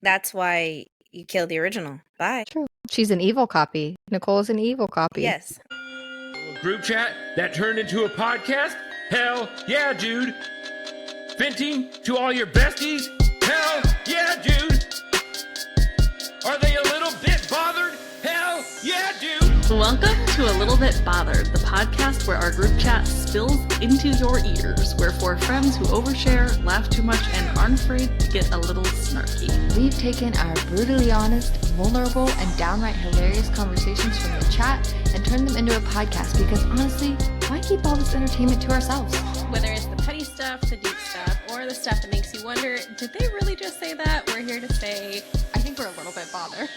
That's why you killed the original. Bye. True. She's an evil copy. Nicole's an evil copy. Yes. Group chat that turned into a podcast? Hell yeah, dude. Venting to all your besties? Hell yeah, dude. Are they a little bit bothered? Hell yeah, dude. Welcome to A Little Bit Bothered, the podcast where our group chat spills into your ears. We're four friends who overshare, laugh too much, and aren't afraid to get a little snarky. We've taken our brutally honest, vulnerable, and downright hilarious conversations from the chat and turned them into a podcast because honestly, why keep all this entertainment to ourselves? Whether it's the petty stuff, the deep stuff, or the stuff that makes you wonder, did they really just say that? We're here to say, I think we're a little bit bothered.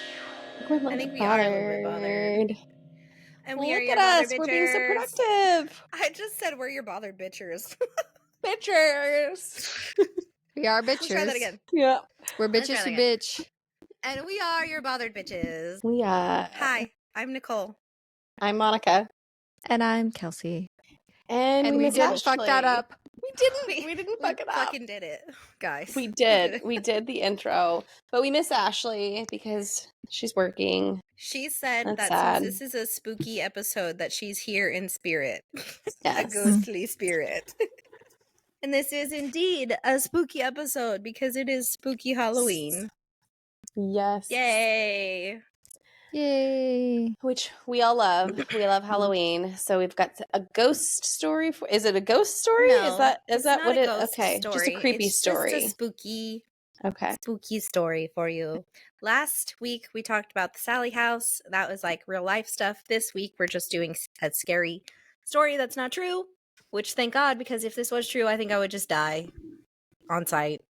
I think we are a little bit bothered. And we are Look your at us, bothered we're being so bitchers. productive. I just said we're your bothered bitchers. Bitchers. We are Let's try that bitchers. again. Yeah. We're Let's bitches try who that bitch. And we are your bothered bitches. Hi, I'm Nicole. I'm Monica. And I'm Kelsey. And we miss didn't fuck that Ashley. up. We didn't fuck it up. Fucking did it, guys. We did. We did the intro. But we miss Ashley because she's working. She said That's that sad. since this is a spooky episode, that she's here in spirit. A Yes. ghostly spirit. And this is indeed a spooky episode because it is spooky Halloween. Yes. Yay! Yay. Which we all love. We love Halloween. So we've got a ghost story. Is it a ghost story? No, is it's that not what a it? ghost Okay, just a story. creepy It's story. Just a spooky Okay. story for you. Last week we talked about the Sally house. That was like real life stuff. This week we're just doing a scary story that's not true, which thank God, because if this was true, I think I would just die on site.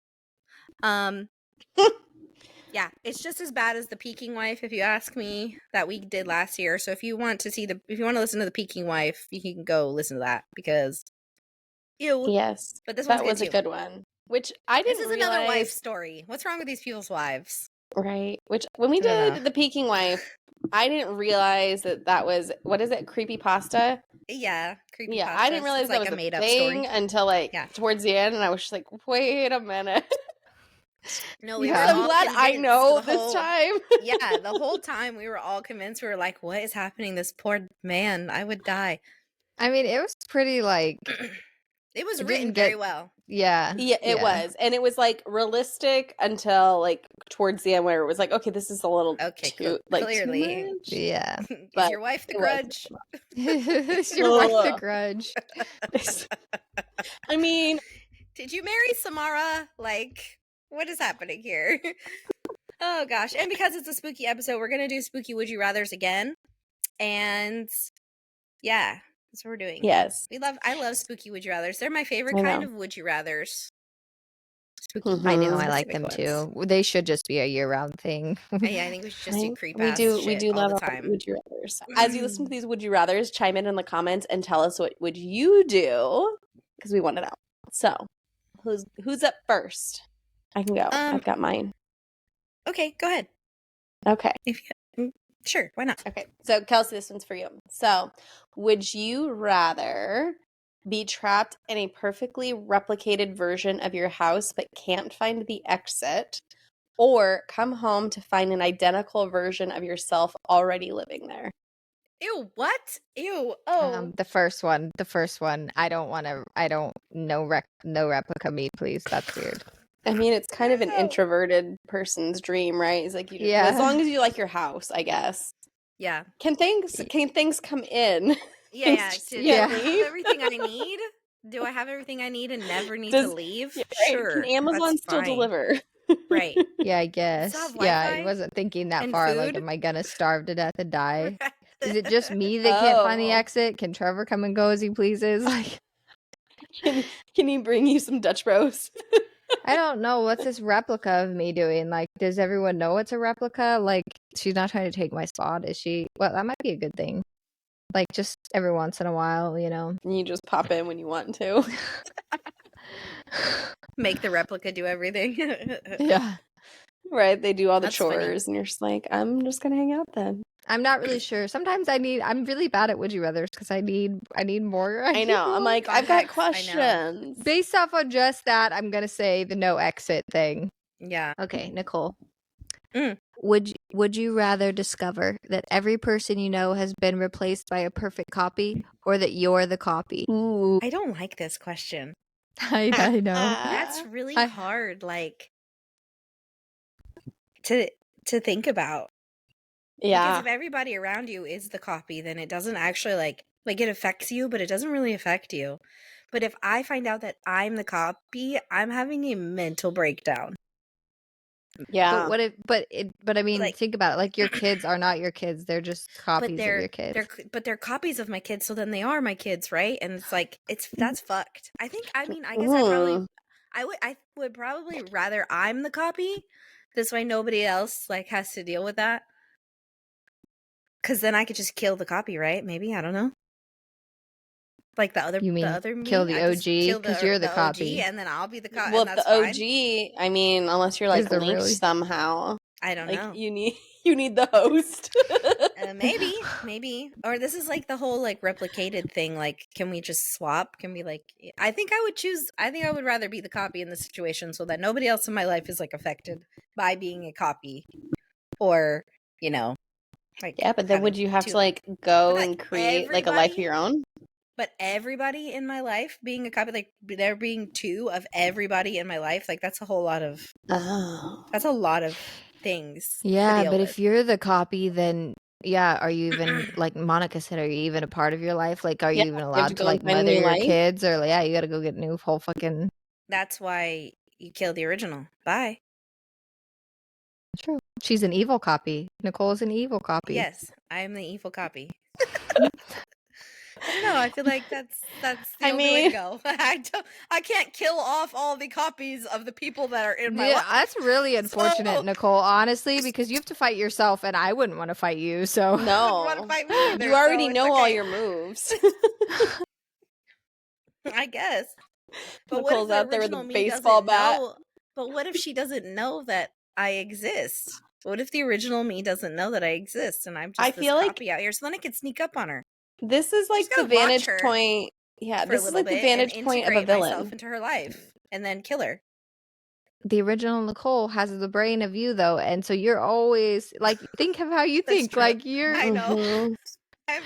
Yeah, it's just as bad as the Peking Wife, if you ask me, that we did last year. So if you want to listen to the Peking Wife, you can go listen to that because ew. Yes. But this one's That good was too. a good one. Which I This didn't is another wife realize. story. What's wrong with these people's wives? Right. Which when we I don't know. did the Peking Wife, I didn't realize that was, what is it, creepypasta? Yeah, creepy. Yeah, I didn't realize that was a a made up thing story. until Yeah. towards the end, and I was just like, wait a minute. No, we Yeah. were I'm all glad I convinced know the this whole- time. Yeah, the whole time we were all convinced. We were like, "What is happening? This poor man, I would die." I mean, it was pretty like, It was It written didn't very get- well. yeah. Yeah, it was. And it was like realistic until towards the end where it was like, okay, this is a little Okay, too, too clearly. much. Yeah. Is But your wife the it was- grudge? It's your wife the Ugh. grudge. I mean, Did you marry Samara? Like, what is happening here? Oh gosh. And because it's a spooky episode, we're gonna do spooky would you rathers again. And yeah, that's what we're doing. yes. I love spooky would you rathers. They're my favorite I kind know. of would you rathers. Spooky. Mhm. I know, I like specific them ones. too. They should just be a year-round thing. Yeah, I think we should just do Right? creep we ass do shit all love the our time. would you rathers. As you listen to these would you rathers, chime in the comments and tell us what would you do, because we want to know. So who's up first? I can go. I've got mine. Okay, go ahead. Okay. Sure, why not? Okay, so Kelsey, this one's for you. So, would you rather be trapped in a perfectly replicated version of your house but can't find the exit, or come home to find an identical version of yourself already living there? Ew, what? Ew. Oh. The first one. No replica me, please. That's weird. I mean, it's kind of an No. introverted person's dream, right? It's like you just, Yeah. as long as you like your house, I guess. Yeah. Can things come in? Yeah. Just Do Yeah. I have everything I need? Do I have everything I need and never need to Does- leave? Yeah, right. Sure. Can Amazon that's still fine. deliver? Right. Yeah, I guess. have Yeah, I Wi-Fi wasn't thinking that and far. Like, food? am I gonna starve to death and die? Is it just me that can't find the Oh. exit? Can Trevor come and go as he pleases? Like, Can he bring you some Dutch Bros? I don't know. What's this replica of me doing? Like, does everyone know it's a replica? Like, she's not trying to take my spot, is she? Well, that might be a good thing. Like, just every once in a while, you know. And you just pop in when you want to. Make the replica do everything. Yeah. Right? They do all the That's funny. chores, and you're just like, I'm just gonna hang out then. I'm not really sure. Sometimes I'm really bad at would you rathers because I need more. I know. I'm like, I've got Context, I know. questions. based off on just that, I'm gonna say the no exit thing. Yeah. Okay, Nicole. Would you rather discover that every person you know has been replaced by a perfect copy, or that you're the copy? Ooh. I don't like this question. I know. That's really I- hard, like, to think about. Because Yeah. if everybody around you is the copy, then it doesn't actually like it affects you, but it doesn't really affect you. But if I find out that I'm the copy, I'm having a mental breakdown. Yeah. But I mean, Like- think about it. Like, your kids are not your kids; they're just copies of your kids. They're copies of my kids, so then they are my kids, right? And it's like that's fucked. I guess I would probably rather I'm the copy. This way nobody else like has to deal with that. Cause then I could just kill the copy, right? Maybe, I don't know. Like the other You mean the other me, kill the I just OG? kill 'Cause you're the OG, copy. and then I'll be the copy. Well, And the that's fine. OG, I mean, unless you're like Is there linked really? somehow. I don't Like know. you need the host. Maybe. Or this is like the whole like replicated thing. Like, can we just swap? Can we like? I think I would rather be the copy in this situation, so that nobody else in my life is like affected by being a copy, or like Yeah, but then having would you have two- to like go But and create like a life of everybody- your own? But everybody in my life being a copy, like there being two of everybody in my life, like that's a whole lot of Oh. things. to Yeah, deal but with. if you're the copy, then yeah, are you even like Monica said? Are you even a part of your life? Like, are Yeah, you even you have allowed to to go like and find a mother new your life? kids? Or like, yeah, you got to go get a new whole fucking. That's why you kill the original. Bye. True. She's an evil copy. Nicole's an evil copy. Yes, I am the evil copy. I don't know. I feel like that's the I only way to mean- go. I can't kill off all the copies of the people that are in my Yeah, life. that's really unfortunate, So- Nicole. Honestly, because you have to fight yourself, and I wouldn't want to fight you. So No. wanna fight me either, You already so it's know all okay. your moves. I guess. But what if Nicole's the out there with a original me baseball doesn't bat. know? But what if she doesn't know that I exist? What if the original me doesn't know that I exist, and I'm just I this feel like- copy out here? So then I could sneak up on her This is like gotta the watch vantage her point. Yeah, for this a is little like the bit and vantage point of a integrate myself villain. into her life, and then kill her. the original Nicole has the brain of you, though, and so you're always like, think of how you That's think. true. Like, you're. I know. Mhm. I'm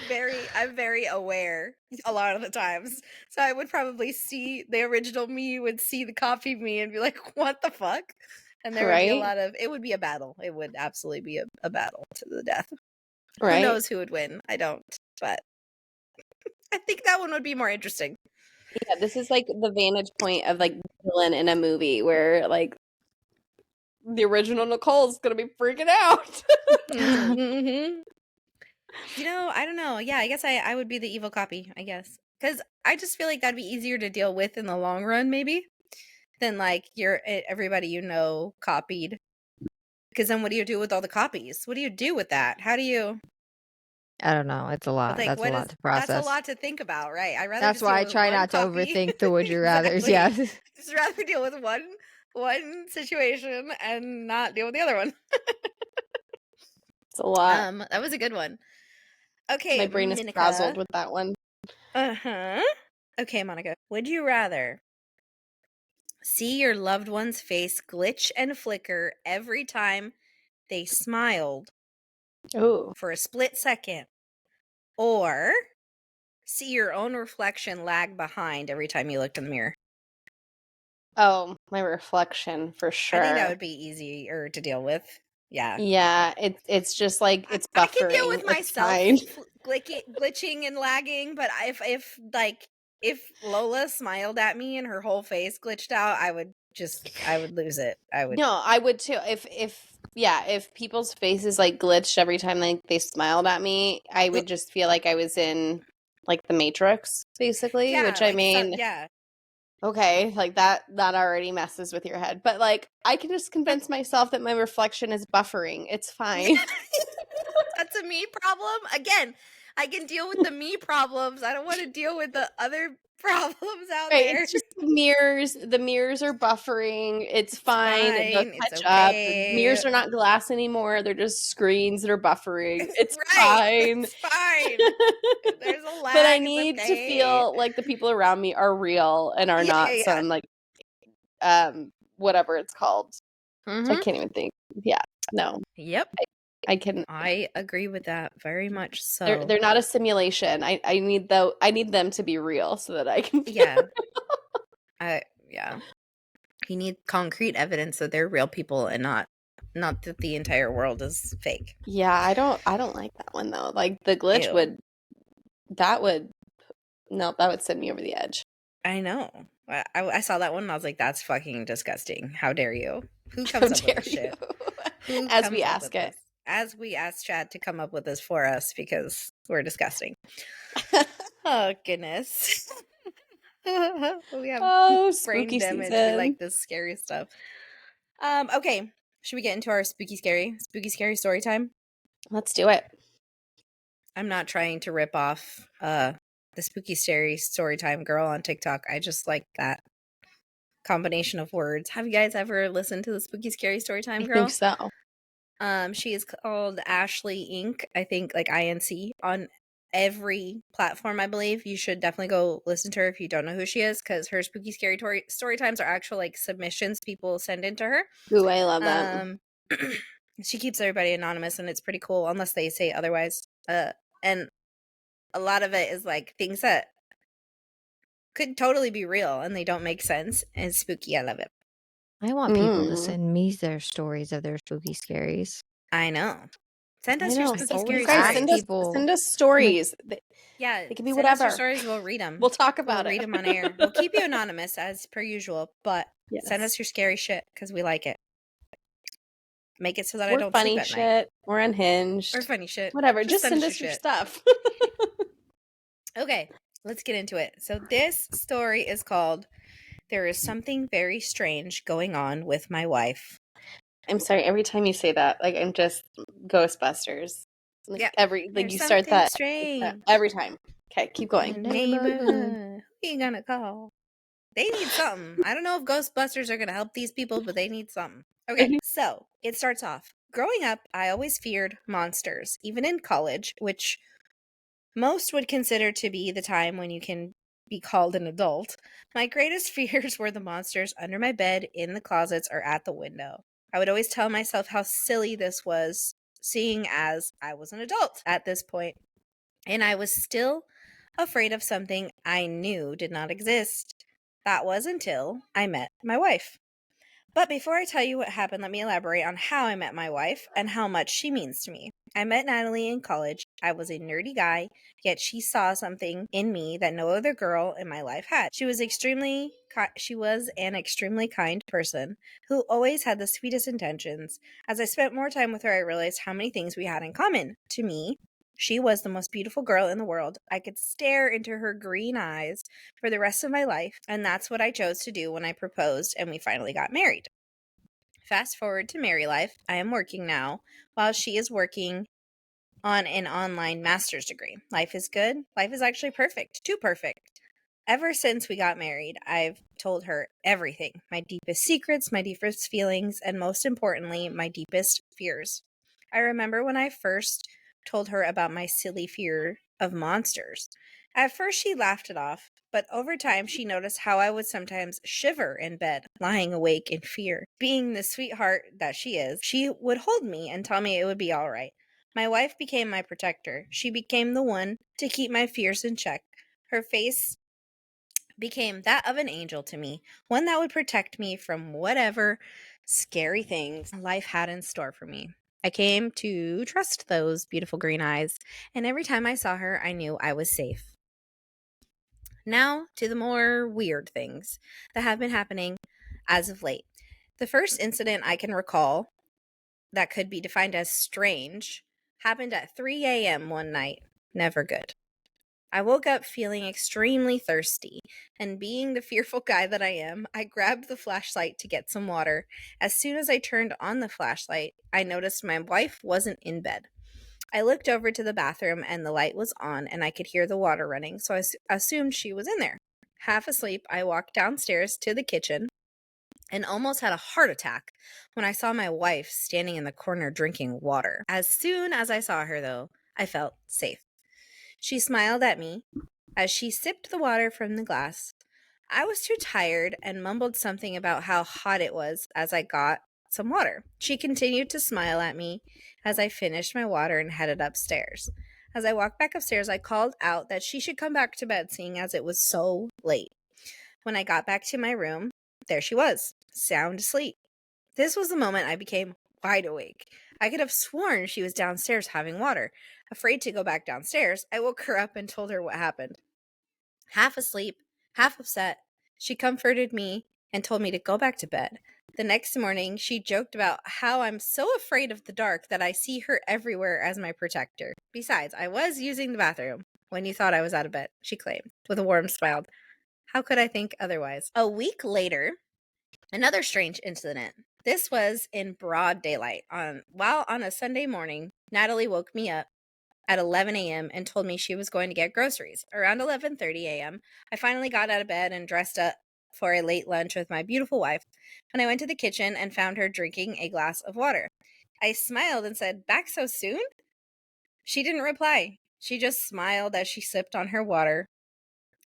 very aware a lot of the times. So I would probably see the original me would see the copy me and be like, "What the fuck?" And there would be a Right? lot of. It would be a battle. It would absolutely be a battle to the death. Who Right? knows who would win? I don't, but I think that one would be more interesting. Yeah, this is like the vantage point of like villain in a movie where like the original Nicole's gonna be freaking out. Mhm. I don't know. Yeah, I guess I would be the evil copy, I guess. Because I just feel like that'd be easier to deal with in the long run, maybe, than like everybody copied. Because then what do you do with all the copies? What do you do with that? How do you... I don't know. It's a lot. Like, That's a lot to process. That's a lot to think about, right? I'd rather That's just why I deal with try one not to copy. overthink the would you rather's. Exactly. Yes. Just rather deal with one situation and not deal with the other one. It's a lot. That was a good one. Okay, My brain is Monica. frazzled with that one. Uh-huh. Okay, Monica. Would you rather see your loved one's face glitch and flicker every time they smiled Oh, for a split second, or see your own reflection lag behind every time you looked in the mirror? oh, my reflection for sure. I think that would be easier to deal with. Yeah. Yeah, it's just like it's buffering. I can deal with It's myself fine. glitching and lagging, but if Lola smiled at me and her whole face glitched out, I would lose it. I would. No, I would too. If people's faces like glitched every time like they smiled at me, I would just feel like I was in like the Matrix, basically. Yeah, which I like, mean, yeah. okay, like that already messes with your head. But like I can just convince myself that my reflection is buffering. It's fine. That's a me problem. Again, I can deal with the me problems. I don't want to deal with the other problems out Right, there. it's just the mirrors. The mirrors are buffering. It's fine. They'll fine, catch it's up. okay. The mirrors are not glass anymore. They're just screens that are buffering. It's right. fine. It's fine. There's a lag. But I it's need to okay. feel like the people around me are real and are not some like whatever it's called. Mhm. I can't even think. Yeah. No, Yep. I can. I agree with that very much so. They're not a simulation. I need them to be real so that I can. Yeah. Yeah. You need concrete evidence that they're real people and not that the entire world is fake. Yeah, I don't like that one though. Like the glitch Ew. would send me over the edge. I know. I saw that one and I was like, that's fucking disgusting. How dare you? Who comes up with this shit? Who As comes we up ask with it. this? As we ask Chad to come up with this for us because we're disgusting. Oh, goodness. We have brain spooky damage. season. We like this scary stuff. Okay. Should we get into our spooky scary story time? Let's do it. I'm not trying to rip off the spooky scary story time girl on TikTok. I just like that combination of words. Have you guys ever listened to the spooky scary story time girl? I think so. She is called Ashley Inc. I think like INC on every platform, I believe. You should definitely go listen to her if you don't know who she is, because her spooky scary story times are actual like submissions people send into her. Ooh, I love that. She keeps everybody anonymous and it's pretty cool unless they say otherwise. And a lot of it is like things that could totally be real and they don't make sense. And it's spooky. I love it. I want people to send me their stories of their spooky scaries. I know. Send us your spooky scary You guys stories. send us stories. Yeah, it can be send whatever. Us your stories, we'll read them. We'll talk about We'll it. read them on air. We'll keep you anonymous as per usual, but send us your scary shit because we like it. Make it so that I don't funny sleep at shit night. or unhinged Or funny shit. Whatever. Just send us your stuff. Okay, let's get into it. So this story is called "There is Something Very Strange Going On with My Wife." I'm sorry, every time you say that, like I'm just Ghostbusters. Like There's you start that strange every time. Okay, keep going. Neighborhood. Who you gonna call? They need something. I don't know if Ghostbusters are gonna help these people, but they need something. Okay, so it starts off. Growing up, I always feared monsters, even in college, which most would consider to be the time when you can be called an adult. My greatest fears were the monsters under my bed, in the closets, or at the window. I would always tell myself how silly this was, seeing as I was an adult at this point, and I was still afraid of something I knew did not exist. That was until I met my wife. But before I tell you what happened, let me elaborate on how I met my wife and how much she means to me. I met Natalie in college. I was a nerdy guy, yet she saw something in me that no other girl in my life had. She was an extremely kind person who always had the sweetest intentions. As I spent more time with her, I realized how many things we had in common. To me, she was the most beautiful girl in the world. I could stare into her green eyes for the rest of my life, and that's what I chose to do when I proposed and we finally got married. Fast forward to married life. I am working now, while she is working on an online master's degree. Life is good. Life is actually perfect. Too perfect. Ever since we got married, I've told her everything. My deepest secrets, my deepest feelings, and most importantly, my deepest fears. I remember when I first told her about my silly fear of monsters. At first, she laughed it off, but over time, she noticed how I would sometimes shiver in bed, lying awake in fear. Being the sweetheart that she is, she would hold me and tell me it would be all right. My wife became my protector. She became the one to keep my fears in check. Her face became that of an angel to me, one that would protect me from whatever scary things life had in store for me. I came to trust those beautiful green eyes, and every time I saw her, I knew I was safe. Now to the more weird things that have been happening as of late. The first incident I can recall that could be defined as strange happened at 3 a.m. one night. Never good. I woke up feeling extremely thirsty, and being the fearful guy that I am, I grabbed the flashlight to get some water. As soon as I turned on the flashlight, I noticed my wife wasn't in bed. I looked over to the bathroom and the light was on and I could hear the water running, so I assumed she was in there. Half asleep, I walked downstairs to the kitchen and almost had a heart attack when I saw my wife standing in the corner drinking water. As soon as I saw her, though, I felt safe. She smiled at me as she sipped the water from the glass. I was too tired and mumbled something about how hot it was as I got some water. She continued to smile at me as I finished my water and headed upstairs. As I walked back upstairs, I called out that she should come back to bed, seeing as it was so late. When I got back to my room, there she was, sound asleep. This was the moment I became wide awake. I could have sworn she was downstairs having water. Afraid to go back downstairs, I woke her up and told her what happened. Half asleep, half upset, she comforted me and told me to go back to bed. The next morning, she joked about how I'm so afraid of the dark that I see her everywhere as my protector. Besides, I was using the bathroom when you thought I was out of bed, she claimed, with a warm smile. How could I think otherwise? A week later, another strange incident. This was in broad daylight. While on a Sunday morning, Natalie woke me up at 11 a.m. and told me she was going to get groceries. Around 11:30 a.m., I finally got out of bed and dressed up for a late lunch with my beautiful wife. When I went to the kitchen and found her drinking a glass of water, I smiled and said, "Back so soon?" She didn't reply. She just smiled as she sipped on her water.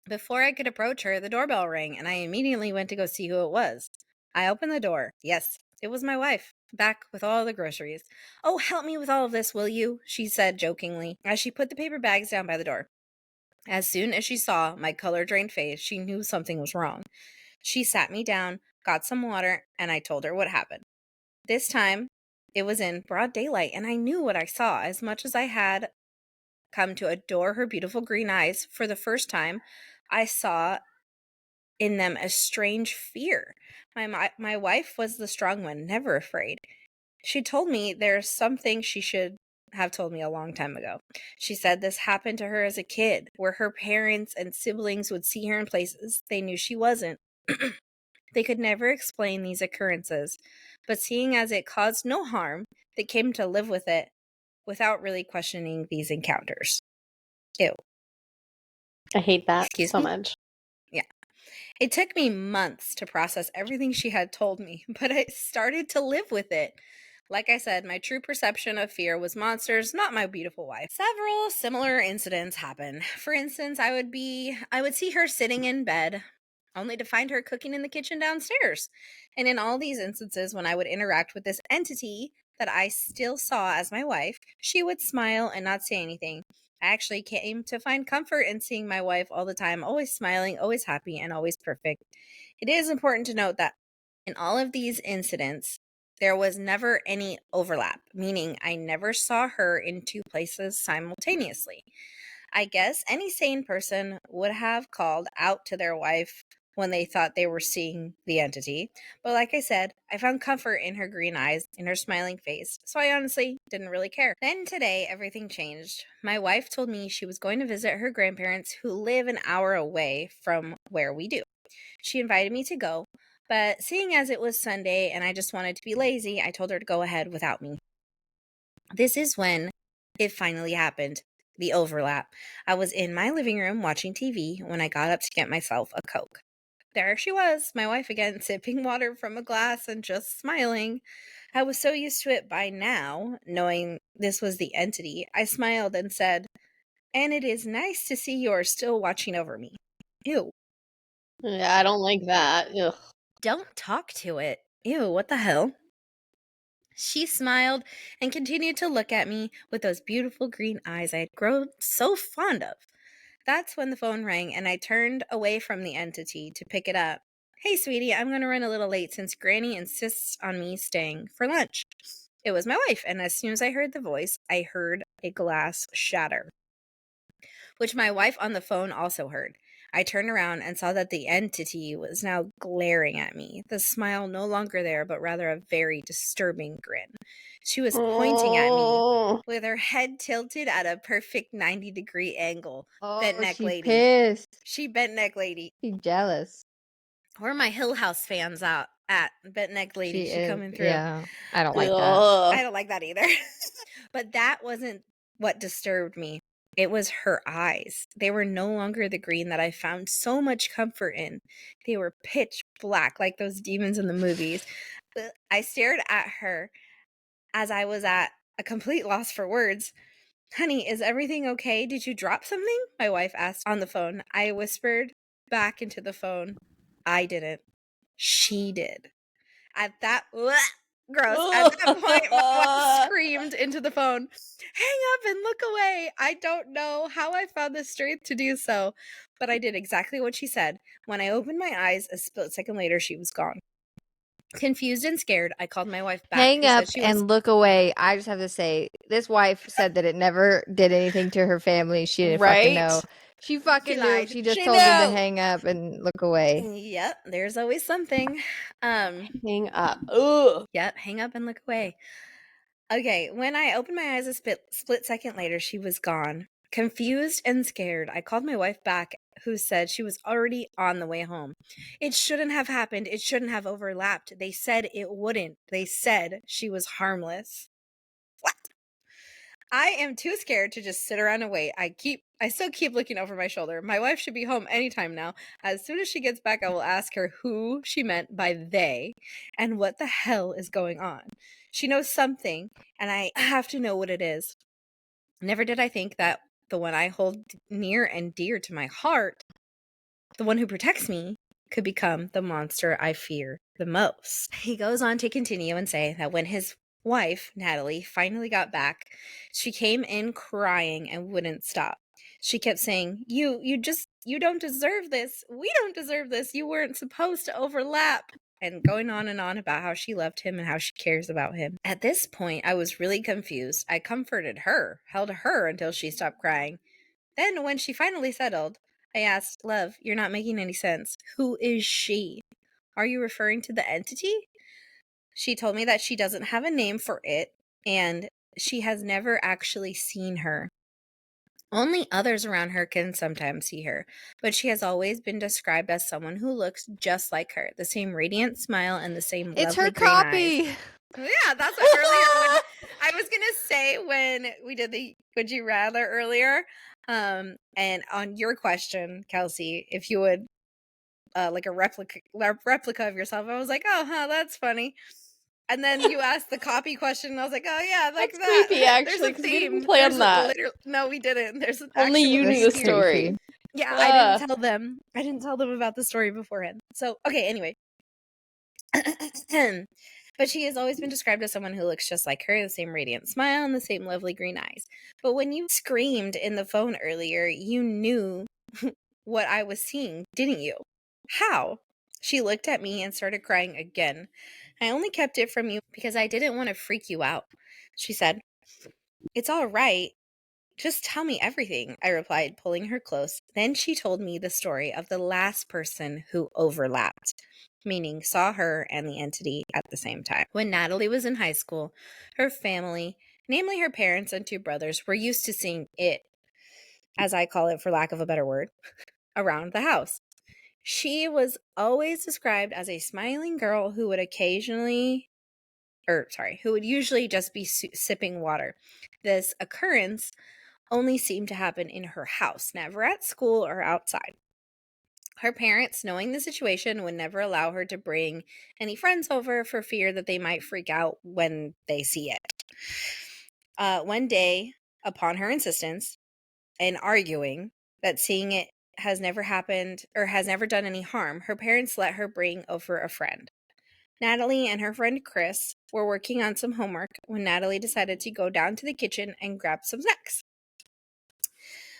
Before I could approach her, the doorbell rang, and I immediately went to go see who it was. I opened the door. Yes, it was my wife, back with all the groceries. "Oh, help me with all of this, will you?" she said jokingly, as she put the paper bags down by the door. As soon as she saw my color-drained face, she knew something was wrong. She sat me down, got some water, and I told her what happened. This time, it was in broad daylight, and I knew what I saw. As much as I had come to adore her beautiful green eyes, for the first time, I saw in them a strange fear. My wife was the strong one, never afraid. She told me there's something she should have told me a long time ago. She said this happened to her as a kid, where her parents and siblings would see her in places they knew she wasn't. They could never explain these occurrences, but seeing as it caused no harm, they came to live with it without really questioning these encounters. Ew. I hate that Excuse so me? much. Yeah. It took me months to process everything she had told me, but I started to live with it. Like I said, my true perception of fear was monsters, not my beautiful wife. Several similar incidents happened. For instance, I would see her sitting in bed, only to find her cooking in the kitchen downstairs. And in all these instances, when I would interact with this entity that I still saw as my wife, she would smile and not say anything. I actually came to find comfort in seeing my wife all the time, always smiling, always happy, and always perfect. It is important to note that in all of these incidents, there was never any overlap, meaning I never saw her in two places simultaneously. I guess any sane person would have called out to their wife when they thought they were seeing the entity. But like I said, I found comfort in her green eyes, in her smiling face, so I honestly didn't really care. Then today, everything changed. My wife told me she was going to visit her grandparents who live an hour away from where we do. She invited me to go, but seeing as it was Sunday and I just wanted to be lazy, I told her to go ahead without me. This is when it finally happened. The overlap. I was in my living room watching TV when I got up to get myself a Coke. There she was, my wife again, sipping water from a glass and just smiling. I was so used to it by now, knowing this was the entity, I smiled and said, "And it is nice to see you're still watching over me." Ew. Yeah, I don't like that. Ugh. Don't talk to it. Ew, what the hell? She smiled and continued to look at me with those beautiful green eyes I had grown so fond of. That's when the phone rang and I turned away from the entity to pick it up. "Hey, sweetie, I'm going to run a little late since Granny insists on me staying for lunch." It was my wife, and as soon as I heard the voice, I heard a glass shatter, which my wife on the phone also heard. I turned around and saw that the entity was now glaring at me, the smile no longer there, but rather a very disturbing grin. She was pointing at me Oh. with her head tilted at a perfect 90-degree angle. Bent neck she lady. pissed. She bent neck lady. She jealous. Where are my Hill House fans out at? Bent neck lady. She is coming through. Yeah, I don't like that. Ugh. I don't like that either. But that wasn't what disturbed me. It was her eyes. They were no longer the green that I found so much comfort in. They were pitch black, like those demons in the movies. I stared at her as I was at a complete loss for words. "Honey, is everything okay? Did you drop something?" my wife asked on the phone. I whispered back into the phone, "I didn't. She did." At that, Gross. At that point, my wife screamed into the phone, hang up and look away. I don't know how I found the strength to do so, but I did exactly what she said. When I opened my eyes, a split second later, she was gone. Confused and scared, I called my wife back. Hang who up said she and look away. I just have to say, this wife said that it never did anything to her family. She didn't fucking know. Right? She fucking She knew. lied. She just She told them to knew. hang up and look away. Yep, there's always something. Hang up. Ugh. Yep, hang up and look away. Okay, when I opened my eyes a split second later, she was gone. Confused and scared, I called my wife back, who said she was already on the way home. It shouldn't have happened. It shouldn't have overlapped. They said it wouldn't. They said she was harmless. What? I am too scared to just sit around and wait. I still keep looking over my shoulder. My wife should be home anytime now. As soon as she gets back, I will ask her who she meant by they and what the hell is going on. She knows something, and I have to know what it is. Never did I think that the one I hold near and dear to my heart, the one who protects me, could become the monster I fear the most. He goes on to continue and say that when his wife, Natalie, finally got back, she came in crying and wouldn't stop. She kept saying, you don't deserve this. We don't deserve this. You weren't supposed to overlap. And going on and on about how she loved him and how she cares about him. At this point, I was really confused. I comforted her, held her until she stopped crying. Then, when she finally settled, I asked, Love, you're not making any sense. Who is she? Are you referring to the entity? She told me that she doesn't have a name for it, and she has never actually seen her. Only others around her can sometimes see her, but she has always been described as someone who looks just like her, the same radiant smile and the same It's lovely her green eyes. copy. Yeah, that's what earlier when I was gonna say when we did the Would You Rather earlier. And on your question, Kelsey, if you would like a replica of yourself, I was like, oh, huh, that's funny. And then you asked the copy question, and I was like, oh yeah, like That's that. creepy, actually, There's a 'cause we theme. didn't plan that. No, we didn't. There's an Only actual you knew the theme. story. Yeah, I didn't tell them. I didn't tell them about the story beforehand. So, okay, anyway. But she has always been described as someone who looks just like her, the same radiant smile and the same lovely green eyes. But when you screamed in the phone earlier, you knew what I was seeing, didn't you? How? She looked at me and started crying again. I only kept it from you because I didn't want to freak you out. She said, It's all right. Just tell me everything, I replied, pulling her close. Then she told me the story of the last person who overlapped, meaning saw her and the entity at the same time. When Natalie was in high school, her family, namely her parents and 2 brothers, were used to seeing it, as I call it for lack of a better word, around the house. She was always described as a smiling girl who would usually just be sipping water. This occurrence only seemed to happen in her house, never at school or outside. Her parents, knowing the situation, would never allow her to bring any friends over for fear that they might freak out when they see it. One day, upon her insistence and arguing that seeing it has never happened or has never done any harm, her parents let her bring over a friend. Natalie and her friend Chris were working on some homework when Natalie decided to go down to the kitchen and grab some snacks.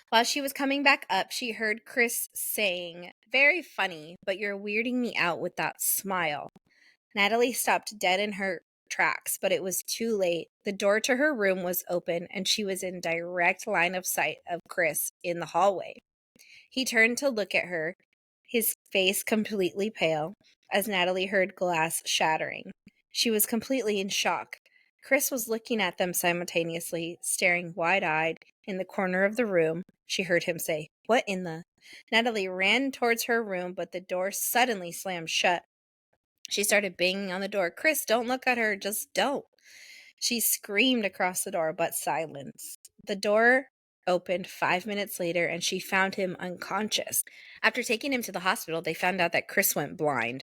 While she was coming back up, she heard Chris saying, Very funny, but you're weirding me out with that smile. Natalie stopped dead in her tracks, but it was too late. The door to her room was open, and she was in direct line of sight of Chris in the hallway. He turned to look at her, his face completely pale, as Natalie heard glass shattering. She was completely in shock. Chris was looking at them simultaneously, staring wide-eyed in the corner of the room. She heard him say, What in the? Natalie ran towards her room, but the door suddenly slammed shut. She started banging on the door. Chris, don't look at her. Just don't. She screamed across the door, but silence. The door opened 5 minutes later, and she found him unconscious. After taking him to the hospital, they found out that Chris went blind.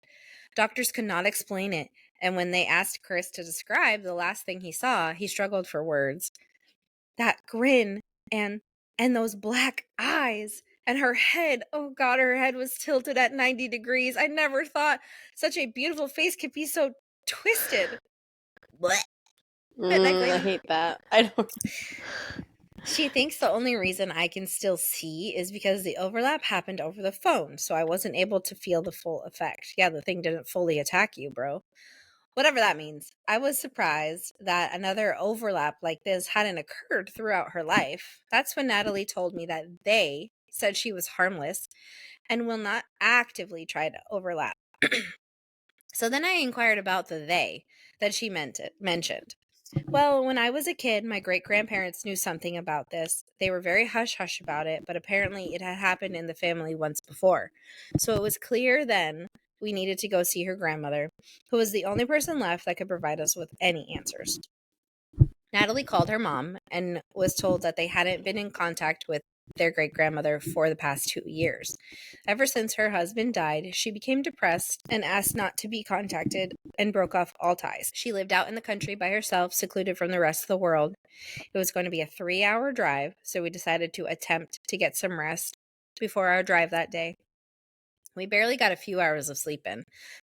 Doctors could not explain it, and when they asked Chris to describe the last thing he saw, he struggled for words. That grin and those black eyes and her head. Oh God, her head was tilted at 90 degrees. I never thought such a beautiful face could be so twisted. Blech. And I hate that. I don't. She thinks the only reason I can still see is because the overlap happened over the phone, so I wasn't able to feel the full effect. Yeah, the thing didn't fully attack you, bro. Whatever that means. I was surprised that another overlap like this hadn't occurred throughout her life. That's when Natalie told me that they said she was harmless and will not actively try to overlap. So then I inquired about the they that she mentioned. Well, when I was a kid, my great-grandparents knew something about this. They were very hush-hush about it, but apparently it had happened in the family once before. So it was clear then we needed to go see her grandmother, who was the only person left that could provide us with any answers. Natalie called her mom and was told that they hadn't been in contact with their great-grandmother for the past 2 years. Ever since her husband died, she became depressed and asked not to be contacted and broke off all ties. She lived out in the country by herself, secluded from the rest of the world. It was going to be a 3-hour drive, so we decided to attempt to get some rest before our drive that day. We barely got a few hours of sleep in.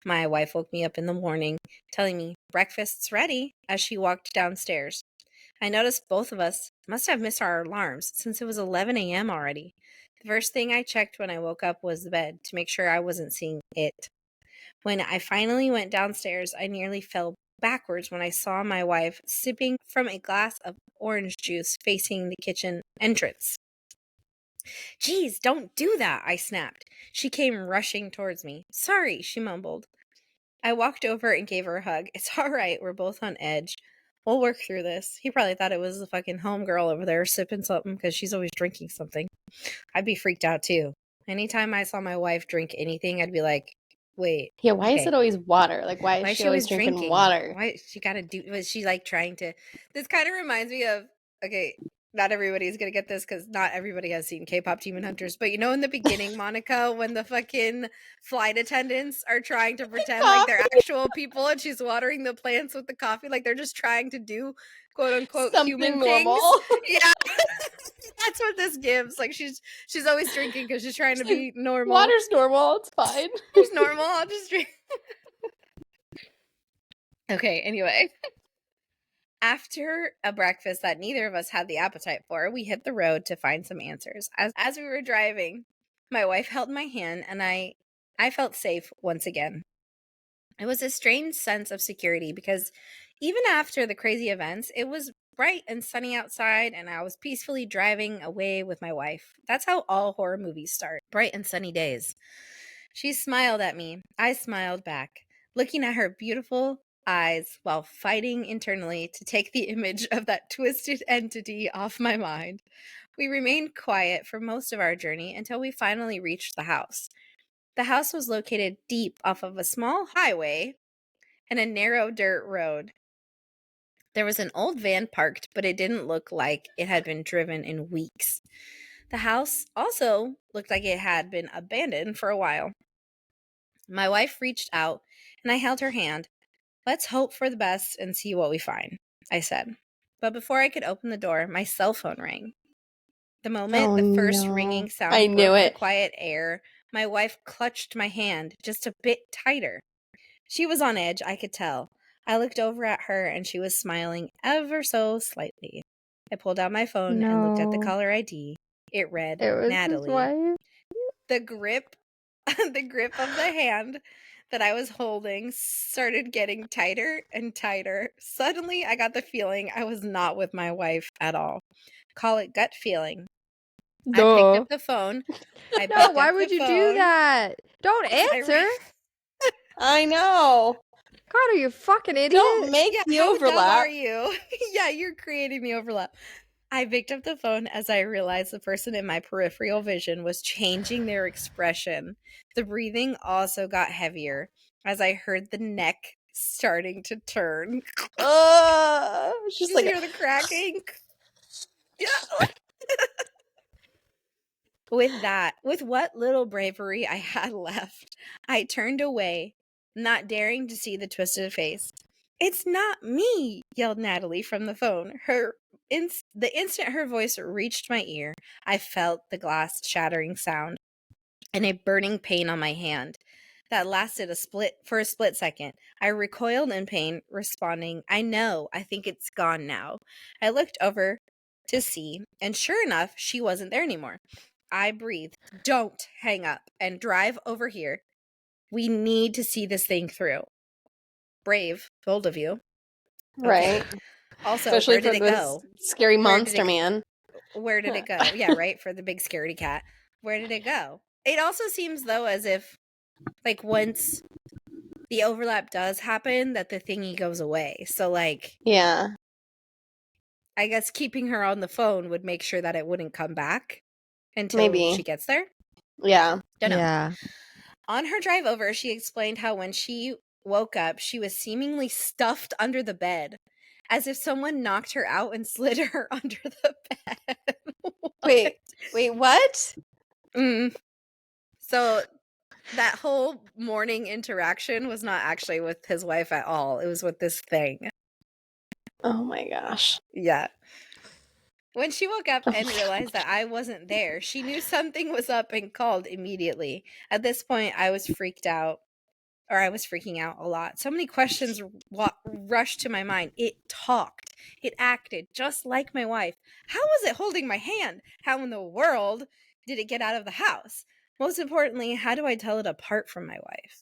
My wife woke me up in the morning, telling me, "Breakfast's ready," as she walked downstairs. I noticed both of us must have missed our alarms since it was 11 a.m. already. The first thing I checked when I woke up was the bed to make sure I wasn't seeing it. When I finally went downstairs, I nearly fell backwards when I saw my wife sipping from a glass of orange juice facing the kitchen entrance. "Geez, don't do that," I snapped. She came rushing towards me. "Sorry," she mumbled. I walked over and gave her a hug. "It's all right. We're both on edge. We'll work through this." He probably thought it was the fucking homegirl over there sipping something because she's always drinking something. I'd be freaked out too. Anytime I saw my wife drink anything, I'd be like, wait. Yeah, why is okay. it always water? Like, why is she always drinking water? Why she gotta do? Was she like trying to? This kind of reminds me of. Okay, not everybody's gonna get this because not everybody has seen K-pop Demon Hunters. But you know, in the beginning, Monica, when the fucking flight attendants are trying to pretend like they're actual people, and she's watering the plants with the coffee, like they're just trying to do quote unquote Something human normal. things. Yeah. That's what this gives. Like she's always drinking because she's trying to be normal. Water's normal. It's fine. It's normal. I'll just drink. Okay, anyway. After a breakfast that neither of us had the appetite for, we hit the road to find some answers. As we were driving, my wife held my hand and I felt safe once again. It was a strange sense of security because even after the crazy events, it was bright and sunny outside and I was peacefully driving away with my wife. That's how all horror movies start, bright and sunny days. She smiled at me. I smiled back, looking at her beautiful eyes while fighting internally to take the image of that twisted entity off my mind. We remained quiet for most of our journey until we finally reached the house. The house was located deep off of a small highway and a narrow dirt road. There was an old van parked, but it didn't look like it had been driven in weeks. The house also looked like it had been abandoned for a while. My wife reached out, and I held her hand. "Let's hope for the best and see what we find," I said. But before I could open the door, my cell phone rang. The moment the first ringing sound broke the quiet air, my wife clutched my hand just a bit tighter. She was on edge, I could tell. I looked over at her, and she was smiling ever so slightly. I pulled out my phone and looked at the caller ID. It read, It was Natalie. his wife. The grip of the hand that I was holding started getting tighter and tighter. Suddenly, I got the feeling I was not with my wife at all. Call it gut feeling. I picked up the phone. No, why would you do that? Don't answer. I know. God, are you fucking idiot? Don't make the overlap. How dumb are you? Yeah, you're creating the overlap. I picked up the phone as I realized the person in my peripheral vision was changing their expression. The breathing also got heavier as I heard the neck starting to turn. Just like hear the cracking. Yeah. With what little bravery I had left, I turned away, not daring to see the twisted face. "It's not me," yelled Natalie from the phone. The instant her voice reached my ear, I felt the glass shattering sound and a burning pain on my hand. that lasted for a split second. I recoiled in pain, responding, I know, I think it's gone now. I looked over to see, and sure enough, she wasn't there anymore. I breathed, don't hang up and drive over here. We need to see this thing through. Brave, bold of you. Right. Okay. Also, Especially where did for it this go? scary Where did monster it- man. Where did it go? Yeah, right, for the big scaredy cat. Where did it go? It also seems, though, as if, like, once the overlap does happen, that the thingy goes away. So, like, Yeah. I guess keeping her on the phone would make sure that it wouldn't come back until Maybe. she gets there. Yeah. Don't know. Yeah. On her drive over, she explained how when she woke up, she was seemingly stuffed under the bed, as if someone knocked her out and slid her under the bed. Wait, what? So that whole morning interaction was not actually with his wife at all. It was with this thing. Oh my gosh. Yeah. When she woke up Oh and my realized that I wasn't there, she knew something was up and called immediately. At this point, I was freaking out a lot. So many questions rushed to my mind. It talked. It acted just like my wife. How was it holding my hand? How in the world did it get out of the house? Most importantly, how do I tell it apart from my wife?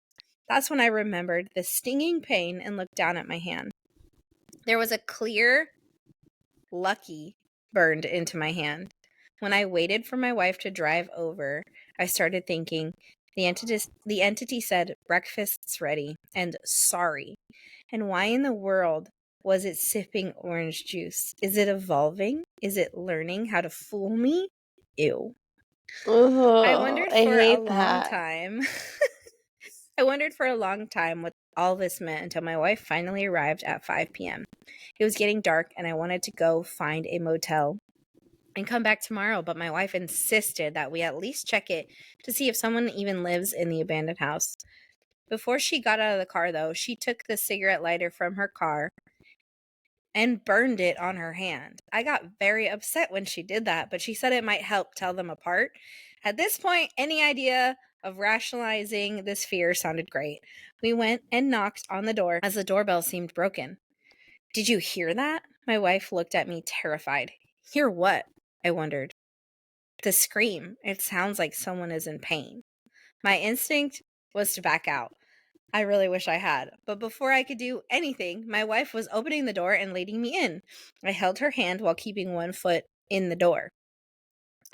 That's when I remembered the stinging pain and looked down at my hand. There was a clear Lucky burned into my hand. When I waited for my wife to drive over, I started thinking, the entity said, breakfast's ready, and sorry. And why in the world was it sipping orange juice? Is it evolving? Is it learning how to fool me? Ew. I wondered for a long time. I wondered for a long time what all this meant until my wife finally arrived at 5 p.m. It was getting dark and I wanted to go find a motel and come back tomorrow, but my wife insisted that we at least check it to see if someone even lives in the abandoned house. Before she got out of the car, though, she took the cigarette lighter from her car and burned it on her hand. I got very upset when she did that, but she said it might help tell them apart. At this point, any idea of rationalizing this fear sounded great. We went and knocked on the door as the doorbell seemed broken. Did you hear that? My wife looked at me terrified. Hear what? I wondered. The scream. It sounds like someone is in pain. My instinct was to back out. I really wish I had. But before I could do anything, my wife was opening the door and leading me in. I held her hand while keeping one foot in the door.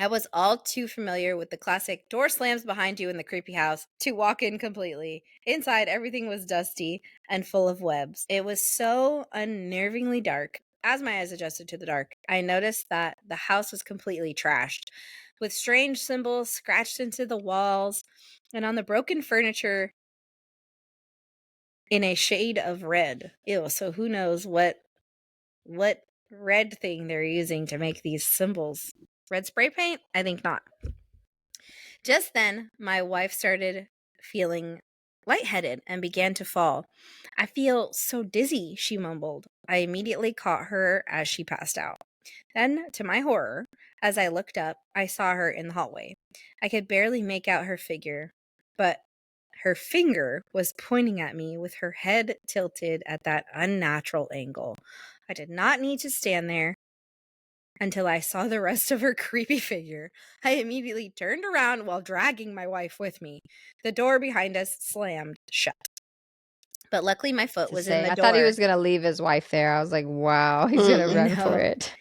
I was all too familiar with the classic door slams behind you in the creepy house to walk in completely. Inside, everything was dusty and full of webs. It was so unnervingly dark. As my eyes adjusted to the dark, I noticed that the house was completely trashed, with strange symbols scratched into the walls and on the broken furniture in a shade of red. Ew, so who knows what red thing they're using to make these symbols. Red spray paint? I think not. Just then, my wife started feeling lightheaded and began to fall. I feel so dizzy, she mumbled. I immediately caught her as she passed out. Then, to my horror, as I looked up, I saw her in the hallway. I could barely make out her figure, but her finger was pointing at me with her head tilted at that unnatural angle. I did not need to stand there until I saw the rest of her creepy figure. I immediately turned around while dragging my wife with me. The door behind us slammed shut. But luckily my foot was in the door. I thought he was going to leave his wife there. I was like, wow, he's going to run for it.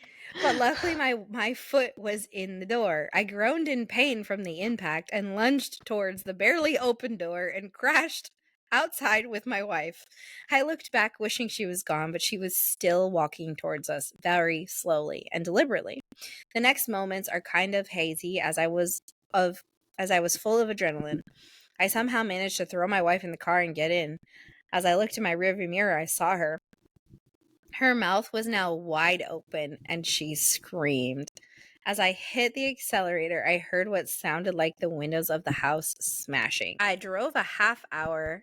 But luckily my foot was in the door. I groaned in pain from the impact and lunged towards the barely open door and crashed outside with my wife. I looked back wishing she was gone, but she was still walking towards us very slowly and deliberately. The next moments are kind of hazy as I was full of adrenaline. I somehow managed to throw my wife in the car and get in. As I looked in my rearview mirror, I saw her. Her mouth was now wide open and she screamed. As I hit the accelerator, I heard what sounded like the windows of the house smashing. I drove a half hour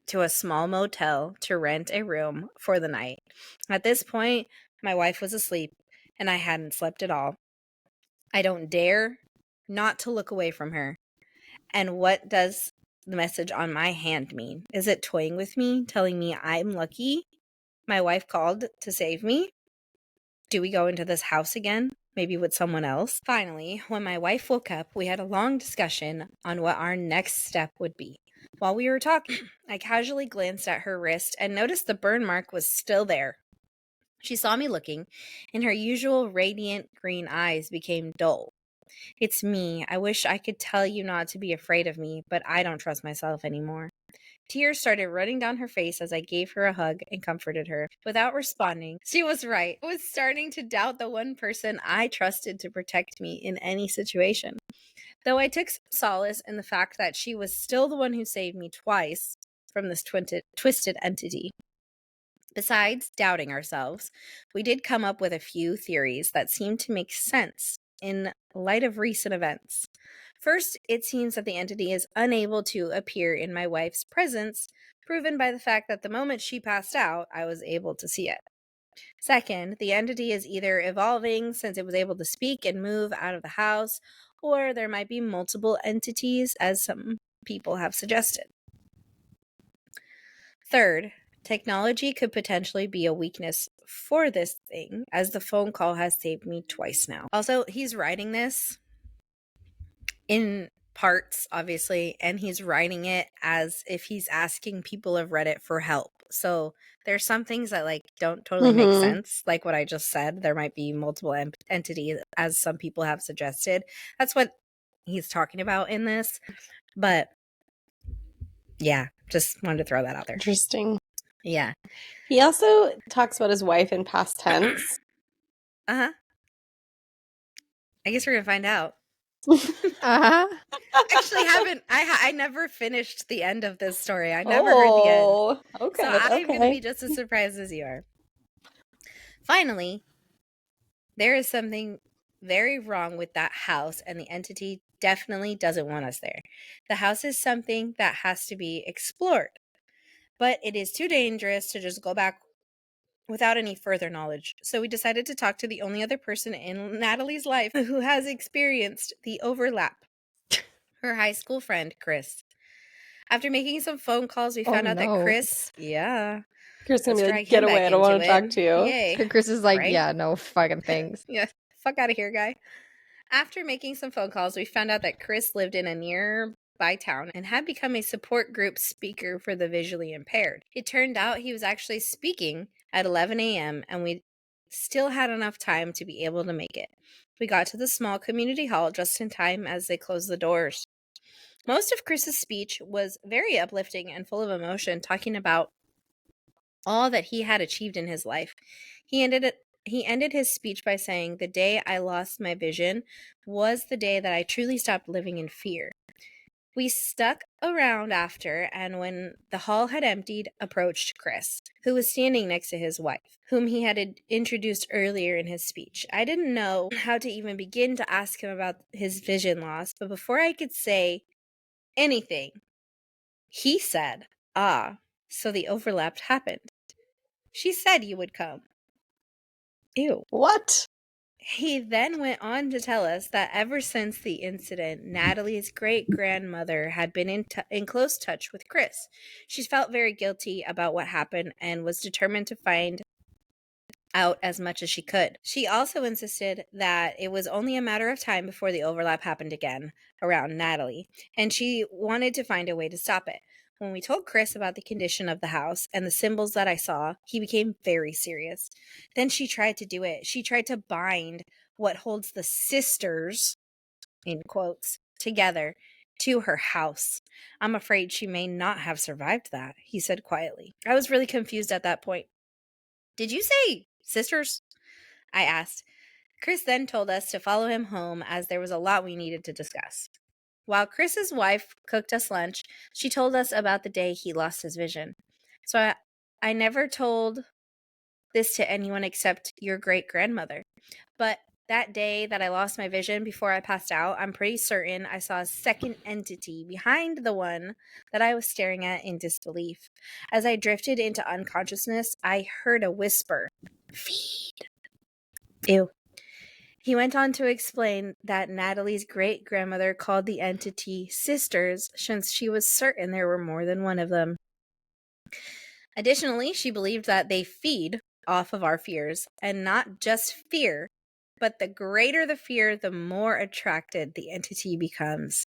to a small motel to rent a room for the night. At this point, my wife was asleep and I hadn't slept at all. I don't dare not to look away from her. And what does the message on my hand mean? Is it toying with me, telling me I'm lucky? My wife called to save me? Do we go into this house again? Maybe with someone else? Finally, when my wife woke up, we had a long discussion on what our next step would be. While we were talking, I casually glanced at her wrist and noticed the burn mark was still there. She saw me looking, and her usual radiant green eyes became dull. It's me. I wish I could tell you not to be afraid of me, but I don't trust myself anymore. Tears started running down her face as I gave her a hug and comforted her. Without responding, she was right. I was starting to doubt the one person I trusted to protect me in any situation. Though I took solace in the fact that she was still the one who saved me twice from this twisted entity. Besides doubting ourselves, we did come up with a few theories that seemed to make sense in light of recent events. First, it seems that the entity is unable to appear in my wife's presence, proven by the fact that the moment she passed out, I was able to see it. Second, the entity is either evolving since it was able to speak and move out of the house, or there might be multiple entities, as some people have suggested. Third, technology could potentially be a weakness for this thing, as the phone call has saved me twice now. Also, he's writing this in parts, obviously, and he's writing it as if he's asking people of Reddit for help. So there's some things that like don't totally make sense, like what I just said. There might be multiple entities, as some people have suggested. That's what he's talking about in this. But yeah, just wanted to throw that out there. Interesting. Yeah. He also talks about his wife in past tense. I guess we're gonna find out. Actually, I never finished the end of this story. I never heard the end. Okay. So I'm gonna be just as surprised as you are. Finally, there is something very wrong with that house, and the entity definitely doesn't want us there. The house is something that has to be explored, but it is too dangerous to just go back without any further knowledge. So we decided to talk to the only other person in Natalie's life who has experienced the overlap. Her high school friend, Chris. After making some phone calls, we found out that Chris, Chris is going to be like, get away, I don't want to talk to you. Yay. Chris is like, yeah, no fucking things. Yeah, fuck out of here, guy. After making some phone calls, we found out that Chris lived in a nearby town and had become a support group speaker for the visually impaired. It turned out he was actually speaking at 11 a.m. and we still had enough time to be able to make it. We got to the small community hall just in time as they closed the doors. Most of Chris's speech was very uplifting and full of emotion, talking about all that he had achieved in his life. He ended his speech by saying, "The day I lost my vision was the day that I truly stopped living in fear." We stuck around after, and when the hall had emptied, approached Chris, who was standing next to his wife, whom he had introduced earlier in his speech. I didn't know how to even begin to ask him about his vision loss, but before I could say anything, he said, so the overlap happened. She said you would come. Ew. What? He then went on to tell us that ever since the incident, Natalie's great-grandmother had been in close touch with Chris. She felt very guilty about what happened and was determined to find out as much as she could. She also insisted that it was only a matter of time before the overlap happened again around Natalie, and she wanted to find a way to stop it. When we told Chris about the condition of the house and the symbols that I saw, he became very serious. Then she tried to do it. She tried to bind what holds the sisters, in quotes, together to her house. I'm afraid she may not have survived that, he said quietly. I was really confused at that point. Did you say sisters? I asked. Chris then told us to follow him home as there was a lot we needed to discuss. While Chris's wife cooked us lunch, she told us about the day he lost his vision. So I never told this to anyone except your great-grandmother. But that day that I lost my vision before I passed out, I'm pretty certain I saw a second entity behind the one that I was staring at in disbelief. As I drifted into unconsciousness, I heard a whisper. Feed. Ew. He went on to explain that Natalie's great-grandmother called the entity sisters since she was certain there were more than one of them. Additionally, she believed that they feed off of our fears, and not just fear, but the greater the fear, the more attracted the entity becomes.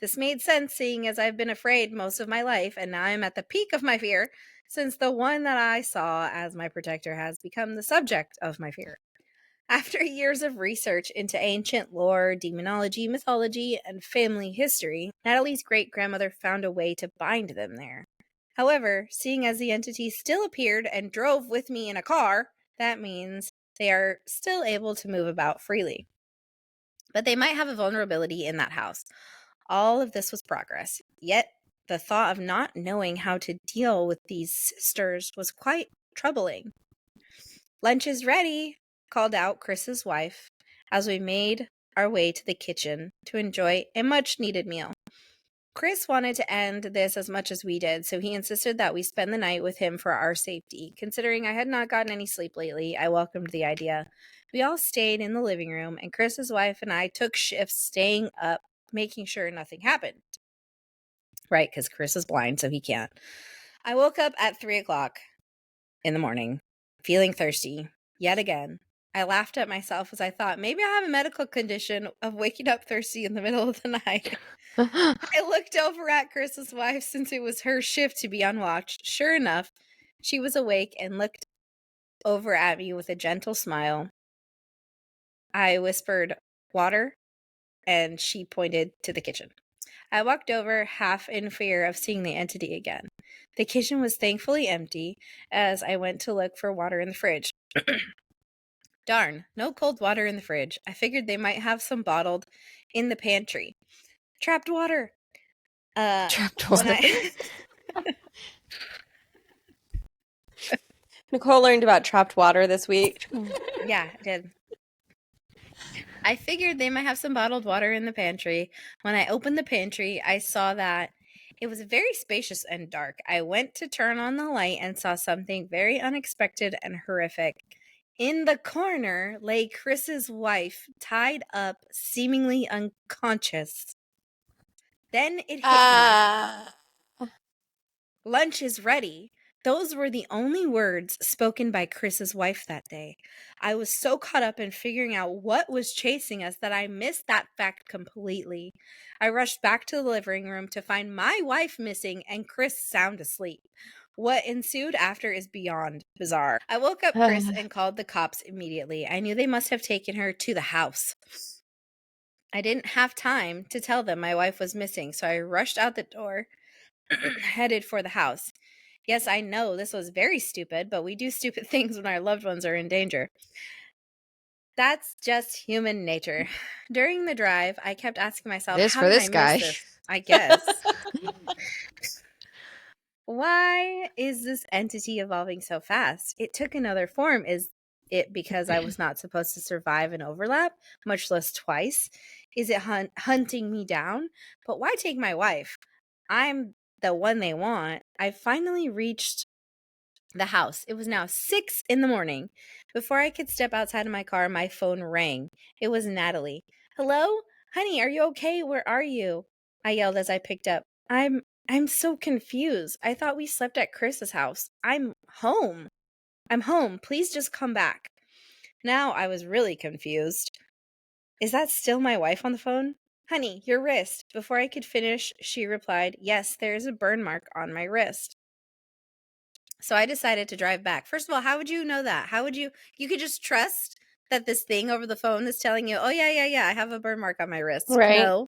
This made sense, seeing as I've been afraid most of my life, and now I'm at the peak of my fear, since the one that I saw as my protector has become the subject of my fear. After years of research into ancient lore, demonology, mythology, and family history, Natalie's great-grandmother found a way to bind them there. However, seeing as the entity still appeared and drove with me in a car, that means they are still able to move about freely. But they might have a vulnerability in that house. All of this was progress, yet the thought of not knowing how to deal with these sisters was quite troubling. "Lunch is ready," called out Chris's wife as we made our way to the kitchen to enjoy a much-needed meal. Chris wanted to end this as much as we did, so he insisted that we spend the night with him for our safety. Considering I had not gotten any sleep lately, I welcomed the idea. We all stayed in the living room, and Chris's wife and I took shifts staying up, making sure nothing happened. Right, because Chris is blind, so he can't. I woke up at 3 o'clock in the morning, feeling thirsty, yet again. I laughed at myself as I thought, maybe I have a medical condition of waking up thirsty in the middle of the night. I looked over at Chris's wife since it was her shift to be on watch. Sure enough, she was awake and looked over at me with a gentle smile. I whispered, "Water?" and she pointed to the kitchen. I walked over, half in fear of seeing the entity again. The kitchen was thankfully empty as I went to look for water in the fridge. Darn, no cold water in the fridge. I figured they might have some bottled in the pantry. Trapped water. Trapped water. Nicole learned about trapped water this week. Yeah, I did. I figured they might have some bottled water in the pantry. When I opened the pantry, I saw that it was very spacious and dark. I went to turn on the light and saw something very unexpected and horrific. In the corner lay Chris's wife, tied up, seemingly unconscious. Then it hit me. "Lunch is ready." Those were the only words spoken by Chris's wife that day. I was so caught up in figuring out what was chasing us that I missed that fact completely. I rushed back to the living room to find my wife missing and Chris sound asleep. What ensued after is beyond bizarre. I woke up Chris and called the cops immediately. I knew they must have taken her to the house. I didn't have time to tell them my wife was missing, so I rushed out the door, headed for the house. Yes, I know this was very stupid, but we do stupid things when our loved ones are in danger. That's just human nature. During the drive, I kept asking myself, It is how for did this I guy. miss this? I guess. Why is this entity evolving so fast? It took another form. Is it because I was not supposed to survive an overlap, much less twice? Is it hunting me down? But why take my wife? I'm the one they want. I finally reached the house. It was now 6 a.m. Before I could step outside of my car, my phone rang. It was Natalie. "Hello? Honey, are you okay? Where are you?" I yelled as I picked up. I'm so confused. I thought we slept at Chris's house. I'm home. Please just come back." Now I was really confused. Is that still my wife on the phone? "Honey, your wrist." Before I could finish, she replied, "Yes, there is a burn mark on my wrist." So I decided to drive back. First of all, how would you know that? How would you could just trust that this thing over the phone is telling you, "Oh, yeah, I have a burn mark on my wrist." Right.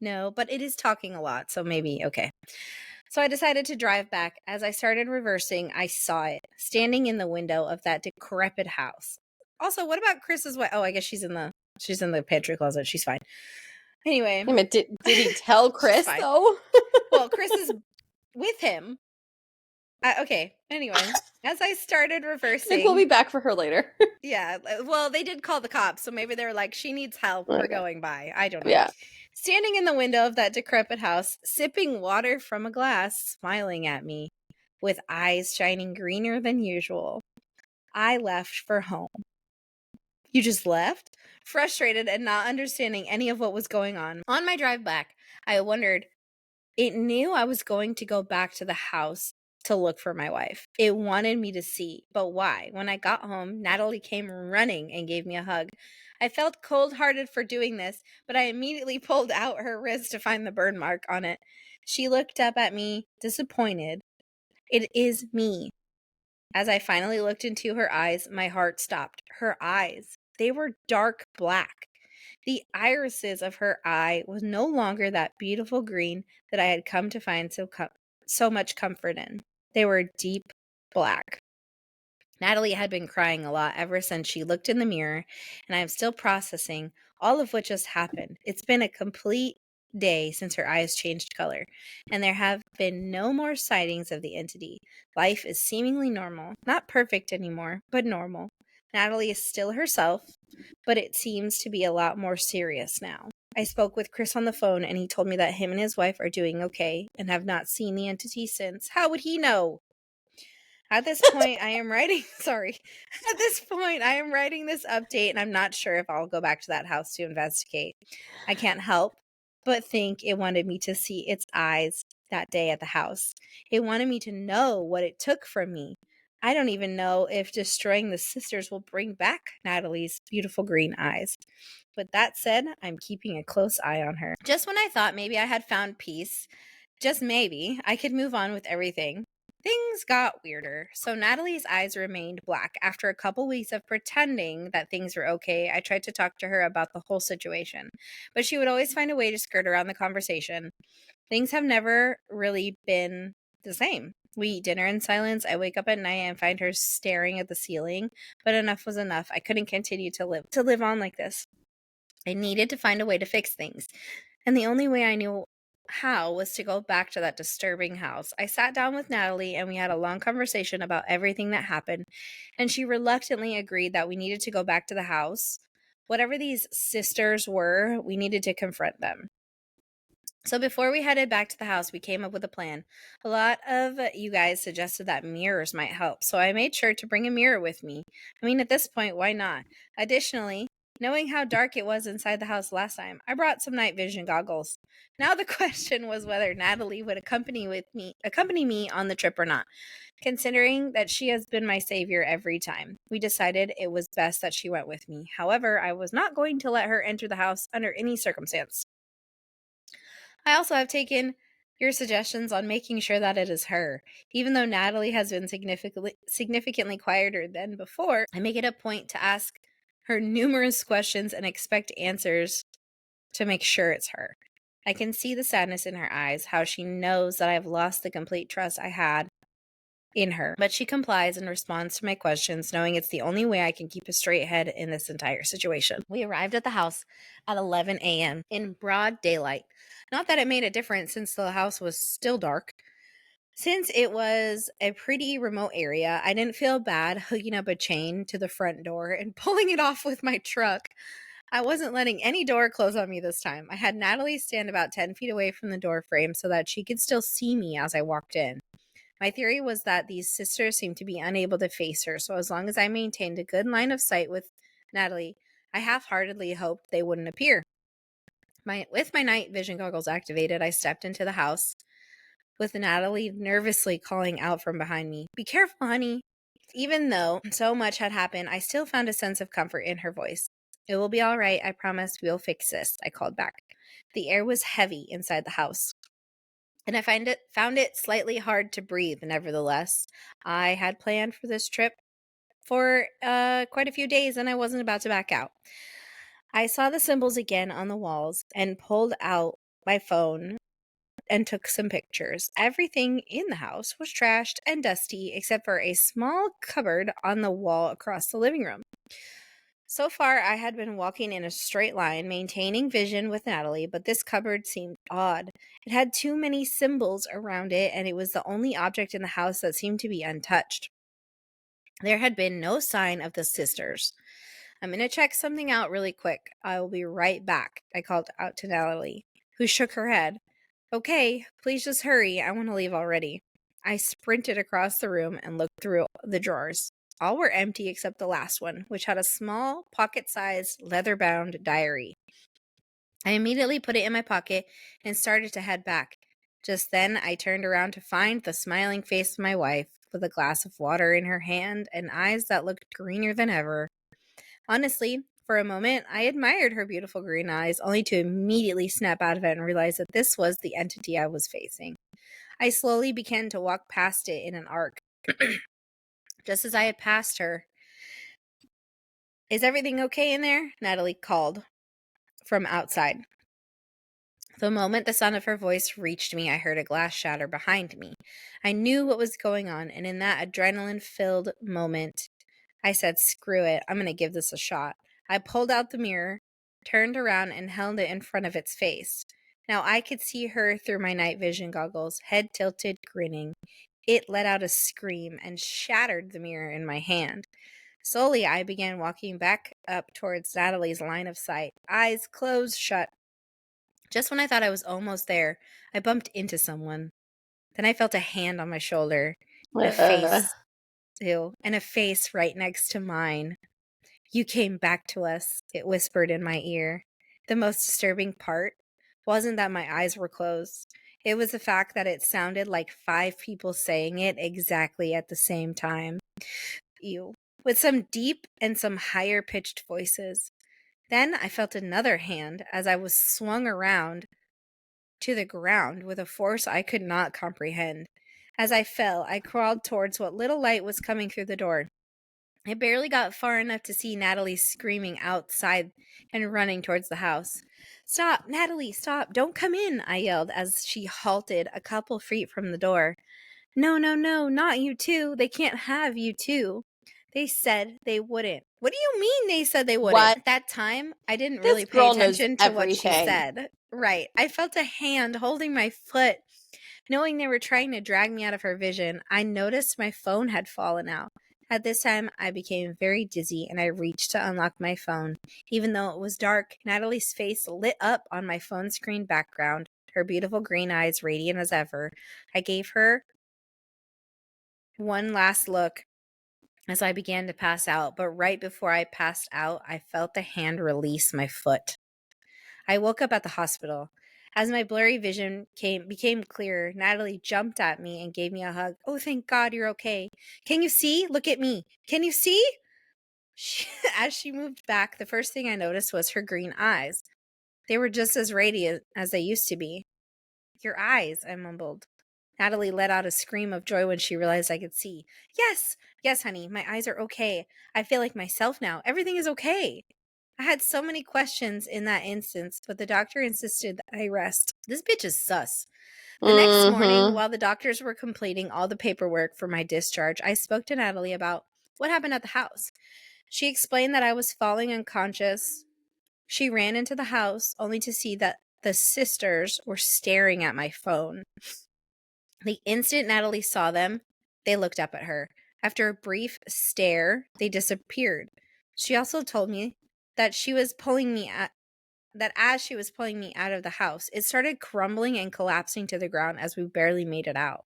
No, but it is talking a lot, so maybe, okay. So I decided to drive back. As I started reversing, I saw it standing in the window of that decrepit house. Also, what about Chris's wife? Oh, I guess she's in the pantry closet. She's fine. Anyway. I mean, did he tell Chris, fine. though? Well, Chris is with him. Okay, anyway, as I started reversing. We'll be back for her later. Yeah, well, they did call the cops, so maybe they're like, she needs help. We're going by. I don't know. Yeah. Standing in the window of that decrepit house, sipping water from a glass, smiling at me, with eyes shining greener than usual. I left for home. "You just left?" frustrated and not understanding any of what was going on. On my drive back, I wondered, it knew I was going to go back to the house to look for my wife. It wanted me to see, but why? When I got home, Natalie came running and gave me a hug. I felt cold-hearted for doing this, but I immediately pulled out her wrist to find the burn mark on it. She looked up at me, disappointed. It is me. As I finally looked into her eyes, my heart stopped. Her eyes, they were dark black. The irises of her eye was no longer that beautiful green that I had come to find so much comfort in. They were deep black. Natalie had been crying a lot ever since she looked in the mirror, and I am still processing all of what just happened. It's been a complete day since her eyes changed color, and there have been no more sightings of the entity. Life is seemingly normal, not perfect anymore, but normal. Natalie is still herself, but it seems to be a lot more serious now. I spoke with Chris on the phone, and he told me that him and his wife are doing okay and have not seen the entity since. How would he know? At this point, I am writing, sorry. At this point, I am writing this update, and I'm not sure if I'll go back to that house to investigate. I can't help but think it wanted me to see its eyes that day at the house. It wanted me to know what it took from me. I don't even know if destroying the sisters will bring back Natalie's beautiful green eyes. But that said, I'm keeping a close eye on her. Just when I thought maybe I had found peace, just maybe, I could move on with everything, things got weirder. So Natalie's eyes remained black. After a couple weeks of pretending that things were okay, I tried to talk to her about the whole situation, but she would always find a way to skirt around the conversation. Things have never really been the same. We eat dinner in silence. I wake up at night and find her staring at the ceiling, but enough was enough. I couldn't continue to live on like this. I needed to find a way to fix things, and the only way I knew how was to go back to that disturbing house. I sat down with Natalie and we had a long conversation about everything that happened, and she reluctantly agreed that we needed to go back to the house. Whatever these sisters were, we needed to confront them. So before we headed back to the house, we came up with a plan. A lot of you guys suggested that mirrors might help, so I made sure to bring a mirror with me. I mean, at this point, why not? Additionally, knowing how dark it was inside the house last time, I brought some night vision goggles. Now the question was whether Natalie would accompany me on the trip or not. Considering that she has been my savior every time, we decided it was best that she went with me. However, I was not going to let her enter the house under any circumstance. I also have taken your suggestions on making sure that it is her. Even though Natalie has been significantly quieter than before, I make it a point to ask her numerous questions and expect answers to make sure it's her. I can see the sadness in her eyes, how she knows that I have lost the complete trust I had in her. But she complies and responds to my questions, knowing it's the only way I can keep a straight head in this entire situation. We arrived at the house at 11 a.m. in broad daylight. Not that it made a difference since the house was still dark. Since it was a pretty remote area, I didn't feel bad hooking up a chain to the front door and pulling it off with my truck. I wasn't letting any door close on me this time. I had Natalie stand about 10 feet away from the door frame so that she could still see me as I walked in. My theory was that these sisters seemed to be unable to face her, so as long as I maintained a good line of sight with Natalie, I half-heartedly hoped they wouldn't appear. With my night vision goggles activated, I stepped into the house, with Natalie nervously calling out from behind me, "Be careful, honey." Even though so much had happened, I still found a sense of comfort in her voice. "It will be all right, I promise we'll fix this," I called back. The air was heavy inside the house, and I found it slightly hard to breathe. Nevertheless, I had planned for this trip for quite a few days, and I wasn't about to back out. I saw the symbols again on the walls and pulled out my phone and took some pictures. Everything in the house was trashed and dusty except for a small cupboard on the wall across the living room. So far, I had been walking in a straight line, maintaining vision with Natalie, but this cupboard seemed odd. It had too many symbols around it, and it was the only object in the house that seemed to be untouched. There had been no sign of the sisters. "I'm going to check something out really quick. I will be right back," I called out to Natalie, who shook her head. "Okay, please just hurry. I want to leave already." I sprinted across the room and looked through the drawers. All were empty except the last one, which had a small, pocket-sized, leather-bound diary. I immediately put it in my pocket and started to head back. Just then, I turned around to find the smiling face of my wife, with a glass of water in her hand and eyes that looked greener than ever. Honestly, for a moment, I admired her beautiful green eyes, only to immediately snap out of it and realize that this was the entity I was facing. I slowly began to walk past it in an arc. Just as I had passed her, "Is everything okay in there?" Natalie called from outside. The moment the sound of her voice reached me, I heard a glass shatter behind me. I knew what was going on, and in that adrenaline-filled moment, I said, "Screw it, I'm going to give this a shot." I pulled out the mirror, turned around, and held it in front of its face. Now I could see her through my night vision goggles, head tilted, grinning. It let out a scream and shattered the mirror in my hand. Slowly, I began walking back up towards Natalie's line of sight, eyes closed shut. Just when I thought I was almost there, I bumped into someone. Then I felt a hand on my shoulder, and a face, and a face right next to mine. "You came back to us," it whispered in my ear. The most disturbing part wasn't that my eyes were closed. It was the fact that it sounded like 5 people saying it exactly at the same time. Ew. With some deep and some higher pitched voices. Then I felt another hand as I was swung around to the ground with a force I could not comprehend. As I fell, I crawled towards what little light was coming through the door. I barely got far enough to see Natalie screaming outside and running towards the house. "Stop, Natalie, stop, don't come in," I yelled as she halted a couple feet from the door. No, not you too. They can't have you too. They said they wouldn't." What do you mean they said they wouldn't? What? At that time, I didn't This really pay girl knows attention to what she everything. said. Right. I felt a hand holding my foot. Knowing they were trying to drag me out of her vision, I noticed my phone had fallen out. At this time, I became very dizzy and I reached to unlock my phone. Even though it was dark, Natalie's face lit up on my phone screen background, her beautiful green eyes radiant as ever. I gave her one last look as I began to pass out, but right before I passed out, I felt the hand release my foot. I woke up at the hospital. As my blurry vision became clearer, Natalie jumped at me and gave me a hug. "Oh, thank God you're okay. Can you see? Look at me. Can you see?" As she moved back, the first thing I noticed was her green eyes. They were just as radiant as they used to be. "Your eyes," I mumbled. Natalie let out a scream of joy when she realized I could see. Yes, honey, my eyes are okay. I feel like myself now. Everything is okay." I had so many questions in that instance, but the doctor insisted that I rest. This bitch is sus. The next morning, while the doctors were completing all the paperwork for my discharge, I spoke to Natalie about what happened at the house. She explained that I was falling unconscious. She ran into the house only to see that the sisters were staring at my phone. The instant Natalie saw them, they looked up at her. After a brief stare, they disappeared. She also told me that as she was pulling me out of the house, it started crumbling and collapsing to the ground as we barely made it out.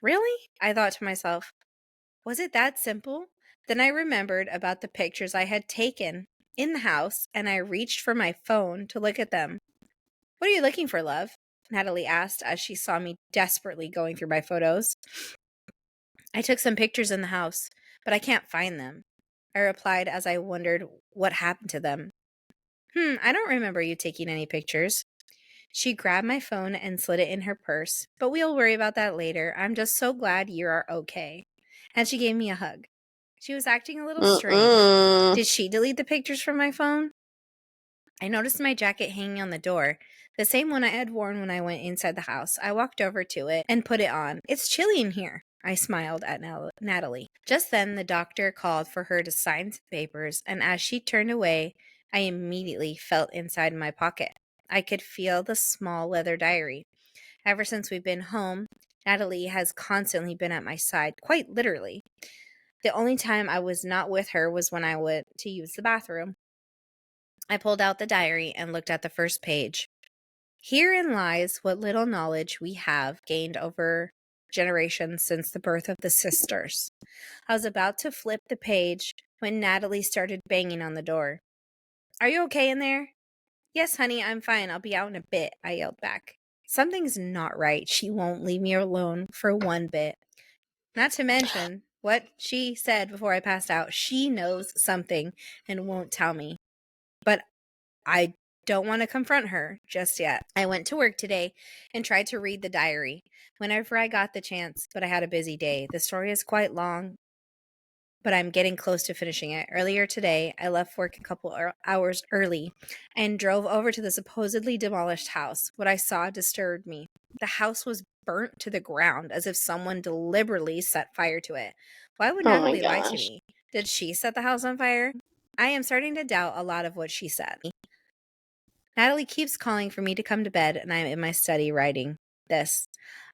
Really? I thought to myself. Was it that simple? Then I remembered about the pictures I had taken in the house, and I reached for my phone to look at them. "What are you looking for, love?" Natalie asked as she saw me desperately going through my photos. "I took some pictures in the house, but I can't find them," I replied as I wondered what happened to them. I don't remember you taking any pictures." She grabbed my phone and slid it in her purse. "But we'll worry about that later. I'm just so glad you are okay." And she gave me a hug. She was acting a little strange. Did she delete the pictures from my phone? I noticed my jacket hanging on the door, the same one I had worn when I went inside the house. I walked over to it and put it on. "It's chilly in here," I smiled at Natalie. Just then, the doctor called for her to sign some papers, and as she turned away, I immediately felt inside my pocket. I could feel the small leather diary. Ever since we've been home, Natalie has constantly been at my side, quite literally. The only time I was not with her was when I went to use the bathroom. I pulled out the diary and looked at the first page. "Herein lies what little knowledge we have gained over generations since the birth of the sisters. I was about to flip the page when Natalie started banging on the door. Are you okay in there? Yes, honey, I'm fine. I'll be out in a bit, I yelled back. Something's not right. She won't leave me alone for one bit. Not to mention what she said before I passed out. She knows something and won't tell me. But I don't want to confront her just yet. I went to work today and tried to read the diary whenever I got the chance, but I had a busy day. The story is quite long, but I'm getting close to finishing it. Earlier today, I left work a couple hours early and drove over to the supposedly demolished house. What I saw disturbed me. The house was burnt to the ground as if someone deliberately set fire to it. Why would Oh my Natalie lie to gosh. me? Did she set the house on fire? I am starting to doubt a lot of what she said. Natalie keeps calling for me to come to bed, and I'm in my study writing this.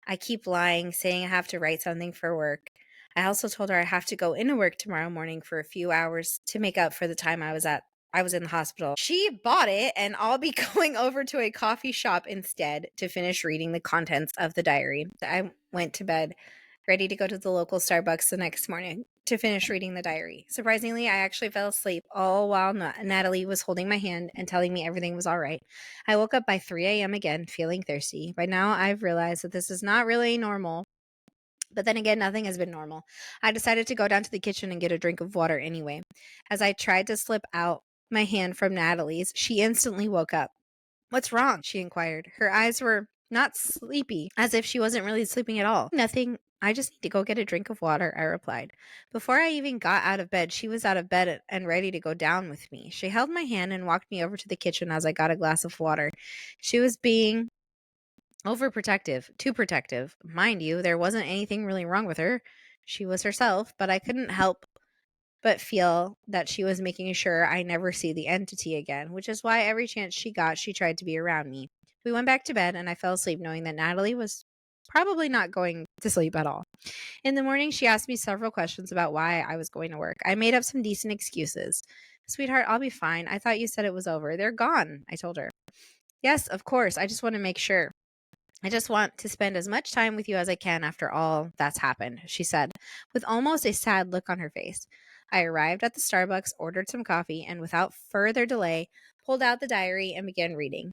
I keep lying, saying I have to write something for work. I also told her I have to go into work tomorrow morning for a few hours to make up for the time I was in the hospital. She bought it, and I'll be going over to a coffee shop instead to finish reading the contents of the diary. I went to bed, ready to go to the local Starbucks the next morning to finish reading the diary. Surprisingly, I actually fell asleep all while Natalie was holding my hand and telling me everything was all right. I woke up by 3 a.m. again, feeling thirsty. By now, I've realized that this is not really normal. But then again, nothing has been normal. I decided to go down to the kitchen and get a drink of water anyway. As I tried to slip out my hand from Natalie's, she instantly woke up. What's wrong? She inquired. Her eyes were not sleepy, as if she wasn't really sleeping at all. Nothing. I just need to go get a drink of water, I replied. Before I even got out of bed, she was out of bed and ready to go down with me. She held my hand and walked me over to the kitchen as I got a glass of water. She was being overprotective, too protective. Mind you, there wasn't anything really wrong with her. She was herself, but I couldn't help but feel that she was making sure I never see the entity again, which is why every chance she got, she tried to be around me. We went back to bed, and I fell asleep knowing that Natalie was probably not going to sleep at all. In the morning, she asked me several questions about why I was going to work. I made up some decent excuses. Sweetheart, I'll be fine. I thought you said it was over. They're gone, I told her. Yes, of course. I just want to make sure. I just want to spend as much time with you as I can after all that's happened, she said, with almost a sad look on her face. I arrived at the Starbucks, ordered some coffee, and without further delay, pulled out the diary and began reading.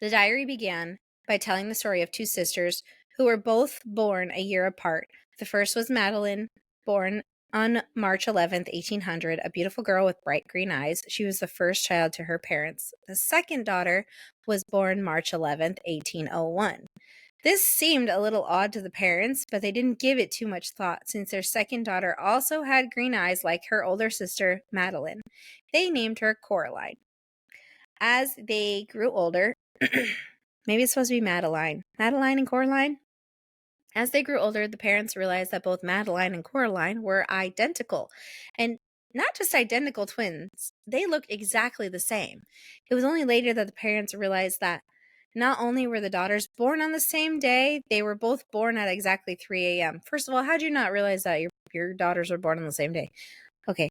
The diary began by telling the story of two sisters who were both born a year apart. The first was Madeline, born on March 11th, 1800, a beautiful girl with bright green eyes. She was the first child to her parents. The second daughter was born March 11th, 1801. This seemed a little odd to the parents, but they didn't give it too much thought since their second daughter also had green eyes like her older sister, Madeline. They named her Coraline. As they grew older, maybe it's supposed to be Madeline and Coraline? As they grew older, the parents realized that both Madeline and Coraline were identical. And not just identical twins, they looked exactly the same. It was only later that the parents realized that not only were the daughters born on the same day, they were both born at exactly 3 a.m. First of all, how'd you not realize that your daughters were born on the same day? Okay.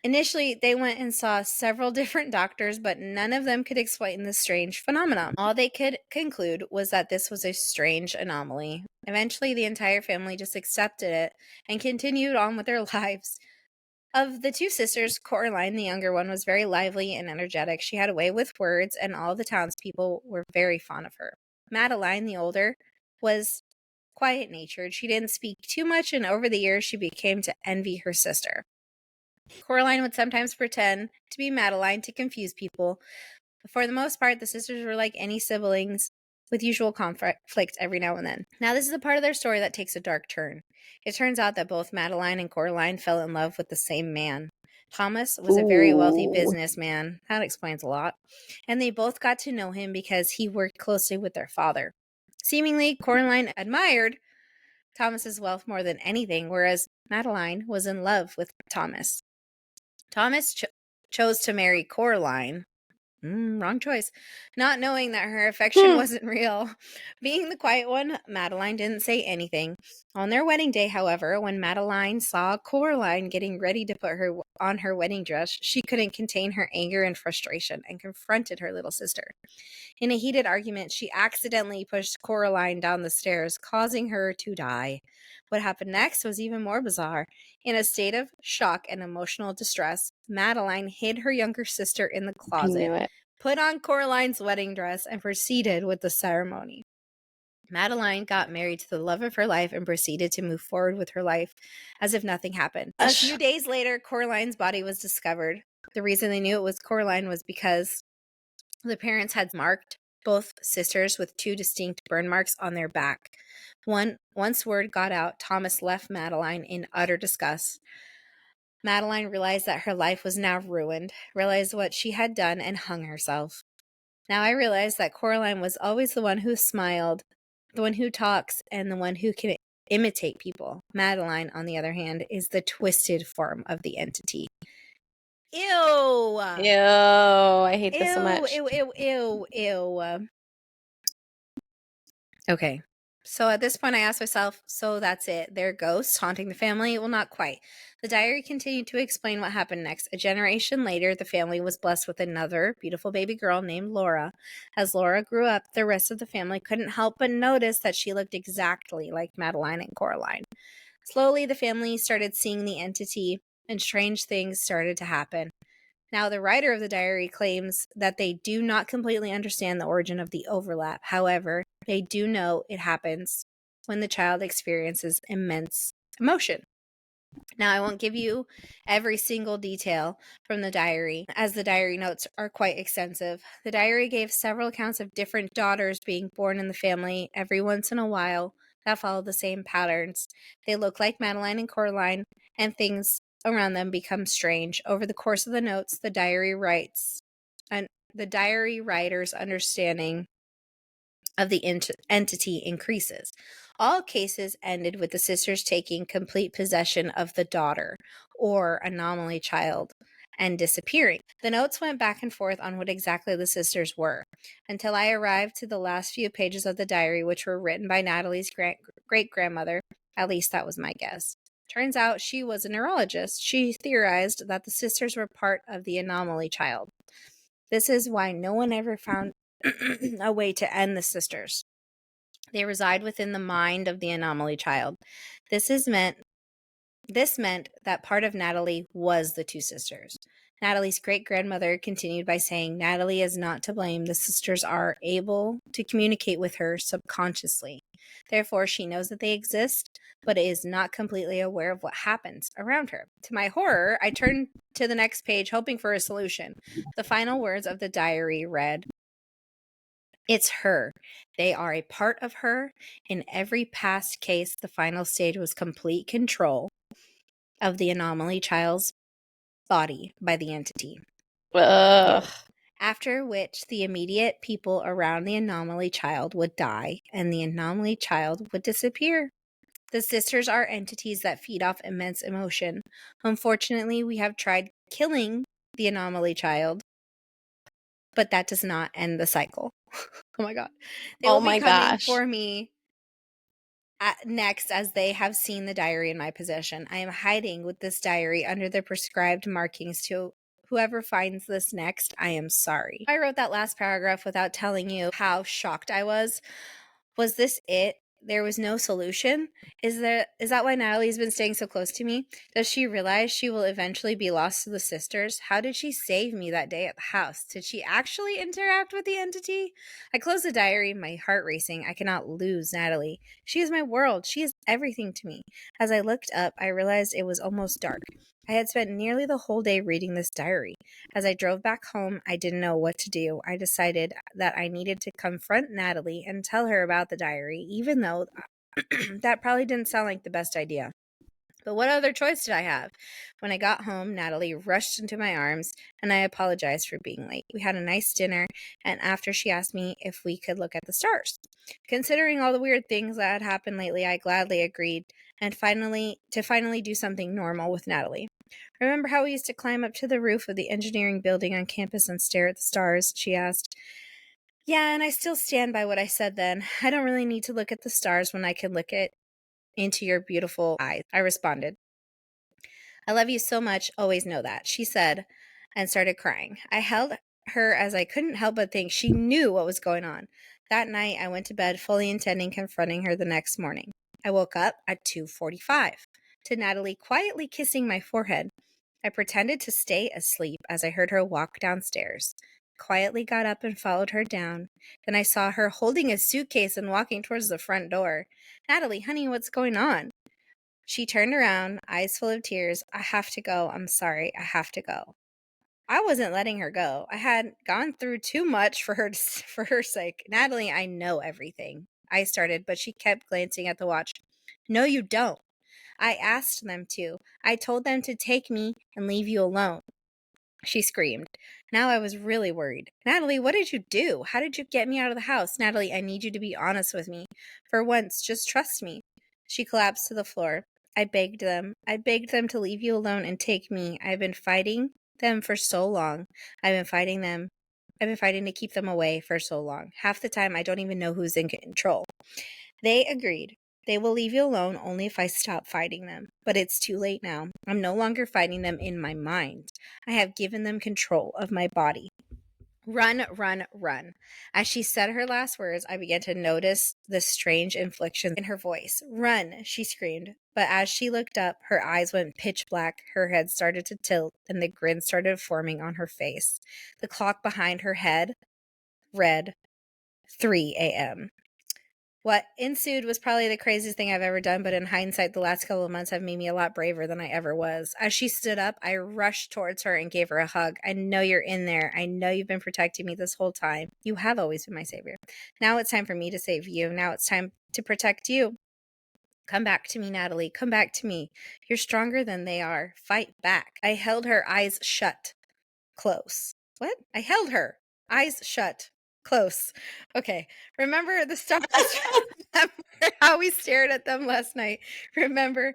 Initially, they went and saw several different doctors, but none of them could explain this strange phenomenon. All they could conclude was that this was a strange anomaly. Eventually, the entire family just accepted it and continued on with their lives. Of the two sisters, Coraline, the younger one, was very lively and energetic. She had a way with words, and all the townspeople were very fond of her. Madeline, the older, was quiet-natured. She didn't speak too much, and over the years, she became to envy her sister. Coraline would sometimes pretend to be Madeline to confuse people. But for the most part, the sisters were like any siblings, with usual conflict every now and then. Now, this is the part of their story that takes a dark turn. It turns out that both Madeline and Coraline fell in love with the same man. Thomas was a very wealthy businessman. That explains a lot. And they both got to know him because he worked closely with their father. Seemingly, Coraline admired Thomas's wealth more than anything, whereas Madeline was in love with Thomas. Thomas chose to marry Coraline Wrong choice. Not knowing that her affection wasn't real. Being the quiet one, Madeline didn't say anything. On their wedding day, however, when Madeline saw Coraline getting ready to put her on her wedding dress, she couldn't contain her anger and frustration and confronted her little sister. In a heated argument, she accidentally pushed Coraline down the stairs, causing her to die. What happened next was even more bizarre. In a state of shock and emotional distress, Madeline hid her younger sister in the I closet, knew it. put on Coraline's wedding dress, and proceeded with the ceremony. Madeline got married to the love of her life and proceeded to move forward with her life as if nothing happened. A few days later, Coraline's body was discovered. The reason they knew it was Coraline was because the parents had marked both sisters with 2 distinct burn marks on their back. Once word got out, Thomas left Madeline in utter disgust. Madeline realized that her life was now ruined, realized what she had done, and hung herself. Now I realize that Coraline was always the one who smiled, the one who talks, and the one who can imitate people. Madeline, on the other hand, is the twisted form of the entity. Ew! Ew, I hate this so much. Ew. Okay. So at this point, I asked myself, so that's it. They're ghosts haunting the family? Well, not quite. The diary continued to explain what happened next. A generation later, the family was blessed with another beautiful baby girl named Laura. As Laura grew up, the rest of the family couldn't help but notice that she looked exactly like Madeline and Coraline. Slowly, the family started seeing the entity, and strange things started to happen. Now, the writer of the diary claims that they do not completely understand the origin of the overlap. However, they do know it happens when the child experiences immense emotion. Now, I won't give you every single detail from the diary, as the diary notes are quite extensive. The diary gave several accounts of different daughters being born in the family every once in a while that follow the same patterns. They look like Madeline and Coraline, and things around them become strange. Over the course of the notes, the diary writes, and the diary writer's understanding of the entity increases. All cases ended with the sisters taking complete possession of the daughter or anomaly child and disappearing. The notes went back and forth on what exactly the sisters were until I arrived to the last few pages of the diary, which were written by Natalie's great-grandmother. At least that was my guess. Turns out she was a neurologist. She theorized that the sisters were part of the anomaly child. This is why no one ever found a way to end the sisters. They reside within the mind of the anomaly child. This meant that part of Natalie was the 2 sisters. Natalie's great-grandmother continued by saying, Natalie is not to blame. The sisters are able to communicate with her subconsciously. Therefore, she knows that they exist, but is not completely aware of what happens around her. To my horror, I turned to the next page, hoping for a solution. The final words of the diary read, it's her. They are a part of her. In every past case, the final stage was complete control of the anomaly child's body by the entity. Ugh. After which, the immediate people around the anomaly child would die, and the anomaly child would disappear. The sisters are entities that feed off immense emotion. Unfortunately, we have tried killing the anomaly child, but that does not end the cycle. Oh my god. They will be coming for me next, as they have seen the diary in my possession. I am hiding with this diary under the prescribed markings. To whoever finds this next, I am sorry. I wrote that last paragraph without telling you how shocked I was. Was this it? There was no solution? Is that why Natalie's been staying so close to me? Does she realize she will eventually be lost to the sisters? How did she save me that day at the house? Did she actually interact with the entity? I closed the diary, my heart racing. I cannot lose Natalie. She is my world. She is everything to me. As I looked up, I realized it was almost dark. I had spent nearly the whole day reading this diary. As I drove back home, I didn't know what to do. I decided that I needed to confront Natalie and tell her about the diary, even though that probably didn't sound like the best idea. But what other choice did I have? When I got home, Natalie rushed into my arms, and I apologized for being late. We had a nice dinner, and after she asked me if we could look at the stars. Considering all the weird things that had happened lately, I gladly agreed and finally do something normal with Natalie. Remember how we used to climb up to the roof of the engineering building on campus and stare at the stars? She asked. Yeah, and I still stand by what I said then. I don't really need to look at the stars when I can look into your beautiful eyes, I responded. I love you so much, always know that, she said, and started crying. I held her as I couldn't help but think she knew what was going on. That night, I went to bed fully intending confronting her the next morning. I woke up at 2:45 to Natalie quietly kissing my forehead. I pretended to stay asleep as I heard her walk downstairs. Quietly got up and followed her down. Then I saw her holding a suitcase and walking towards the front door. Natalie, honey, what's going on? She turned around, eyes full of tears. I have to go. I'm sorry. I have to go. I wasn't letting her go. I had gone through too much for her sake. Natalie, I know everything. I started, but she kept glancing at the watch. No, you don't. I asked them to. I told them to take me and leave you alone. She screamed. Now I was really worried. Natalie, what did you do? How did you get me out of the house? Natalie, I need you to be honest with me. For once, just trust me. She collapsed to the floor. I begged them to leave you alone and take me. I've been fighting them for so long. I've been fighting to keep them away for so long. Half the time, I don't even know who's in control. They agreed. They will leave you alone only if I stop fighting them. But it's too late now. I'm no longer fighting them in my mind. I have given them control of my body. Run, run, run. As she said her last words, I began to notice the strange inflection in her voice. Run, she screamed. But as she looked up, her eyes went pitch black, her head started to tilt, and the grin started forming on her face. The clock behind her head read 3 a.m. What ensued was probably the craziest thing I've ever done, but in hindsight, the last couple of months have made me a lot braver than I ever was. As she stood up, I rushed towards her and gave her a hug. I know you're in there. I know you've been protecting me this whole time. You have always been my savior. Now it's time for me to save you. Now it's time to protect you. Come back to me, Natalie. Come back to me. You're stronger than they are. Fight back. I held her, eyes shut. Close. What? I held her. Eyes shut. Close. Okay. Remember the stars. Remember how we stared at them last night. Remember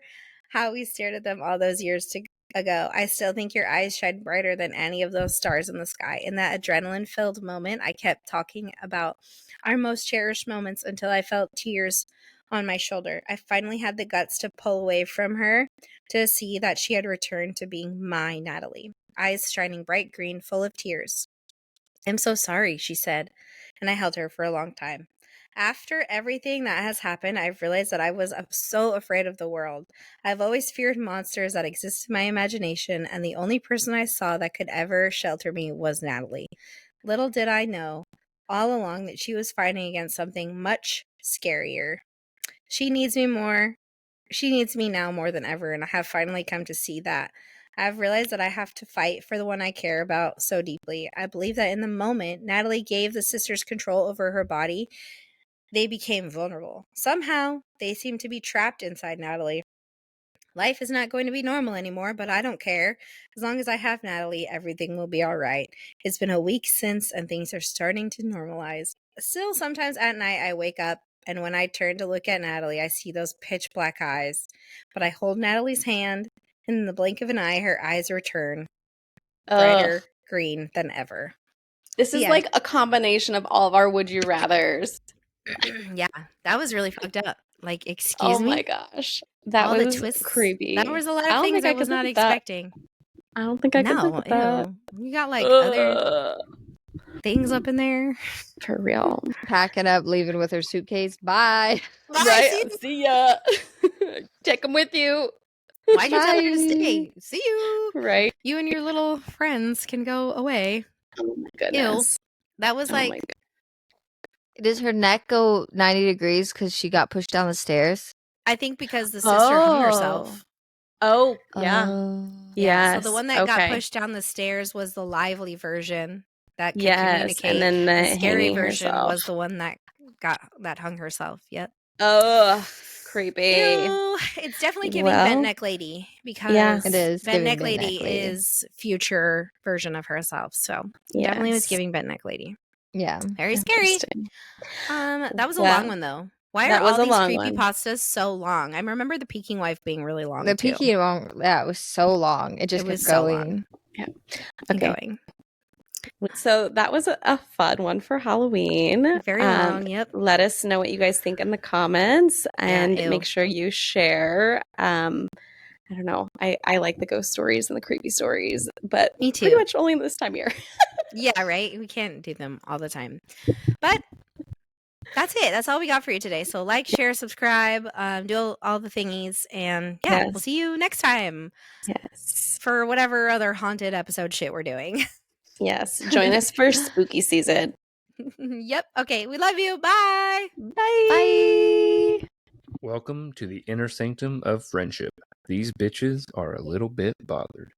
how we stared at them all those years ago. I still think your eyes shine brighter than any of those stars in the sky. In that adrenaline-filled moment, I kept talking about our most cherished moments until I felt tears on my shoulder. I finally had the guts to pull away from her to see that she had returned to being my Natalie. Eyes shining bright green, full of tears. I'm so sorry, she said, and I held her for a long time. After everything that has happened, I've realized that I was so afraid of the world. I've always feared monsters that exist in my imagination, and the only person I saw that could ever shelter me was Natalie. Little did I know all along that she was fighting against something much scarier. She needs me now more than ever, and I have finally come to see that. I've realized that I have to fight for the one I care about so deeply. I believe that in the moment Natalie gave the sisters control over her body, they became vulnerable. Somehow, they seem to be trapped inside Natalie. Life is not going to be normal anymore, but I don't care. As long as I have Natalie, everything will be all right. It's been a week since, and things are starting to normalize. Still, sometimes at night, I wake up, and when I turn to look at Natalie, I see those pitch black eyes. But I hold Natalie's hand, and in the blink of an eye, her eyes return brighter green than ever. This is like a combination of all of our would you rathers. Yeah, that was really fucked up. Like, excuse me? Oh my gosh. That all was the twists. creepy. That was a lot of things I was not expecting. I don't think I could look at that. You got like other things up in there. For real. Packing up, leaving with her suitcase. Bye. Right. See ya. Take them with you. Why'd you tell her to stay? See you. Right. You and your little friends can go away. Oh my goodness. Ew. That was like... Does her neck go 90 degrees because she got pushed down the stairs? I think because the sister hung herself. Oh, yeah. Yeah. So the one that got pushed down the stairs was the lively version that could communicate. And then the scary version herself was the one that hung herself. Yep. Oh, creepy. Ew. It's definitely giving Bent Neck Lady because it is. Bent Neck Lady is future version of herself. So definitely was giving Bent Neck Lady. Yeah. Very scary. Interesting. That was a Yeah. long one though. Why That are was all a these long one. creepypastas so long? I remember the Peking Wife being really long The too. Peking one, it was so long. It just It kept was so long. going. And Okay. going. So that was a fun one for Halloween. Very long, yep. Let us know what you guys think in the comments, and ew. make sure you share. I don't know. I like the ghost stories and the creepy stories, but Me pretty too. much only this time of year. Yeah, right? We can't do them all the time. But that's it. That's all we got for you today. So like, share, subscribe, do all the thingies, and yeah, we'll Yes. see you next time Yes. for whatever other haunted episode shit we're doing. Yes. Join us for spooky season. Yep. Okay. We love you. Bye. Bye. Welcome to the inner sanctum of friendship. These bitches are a little bit bothered.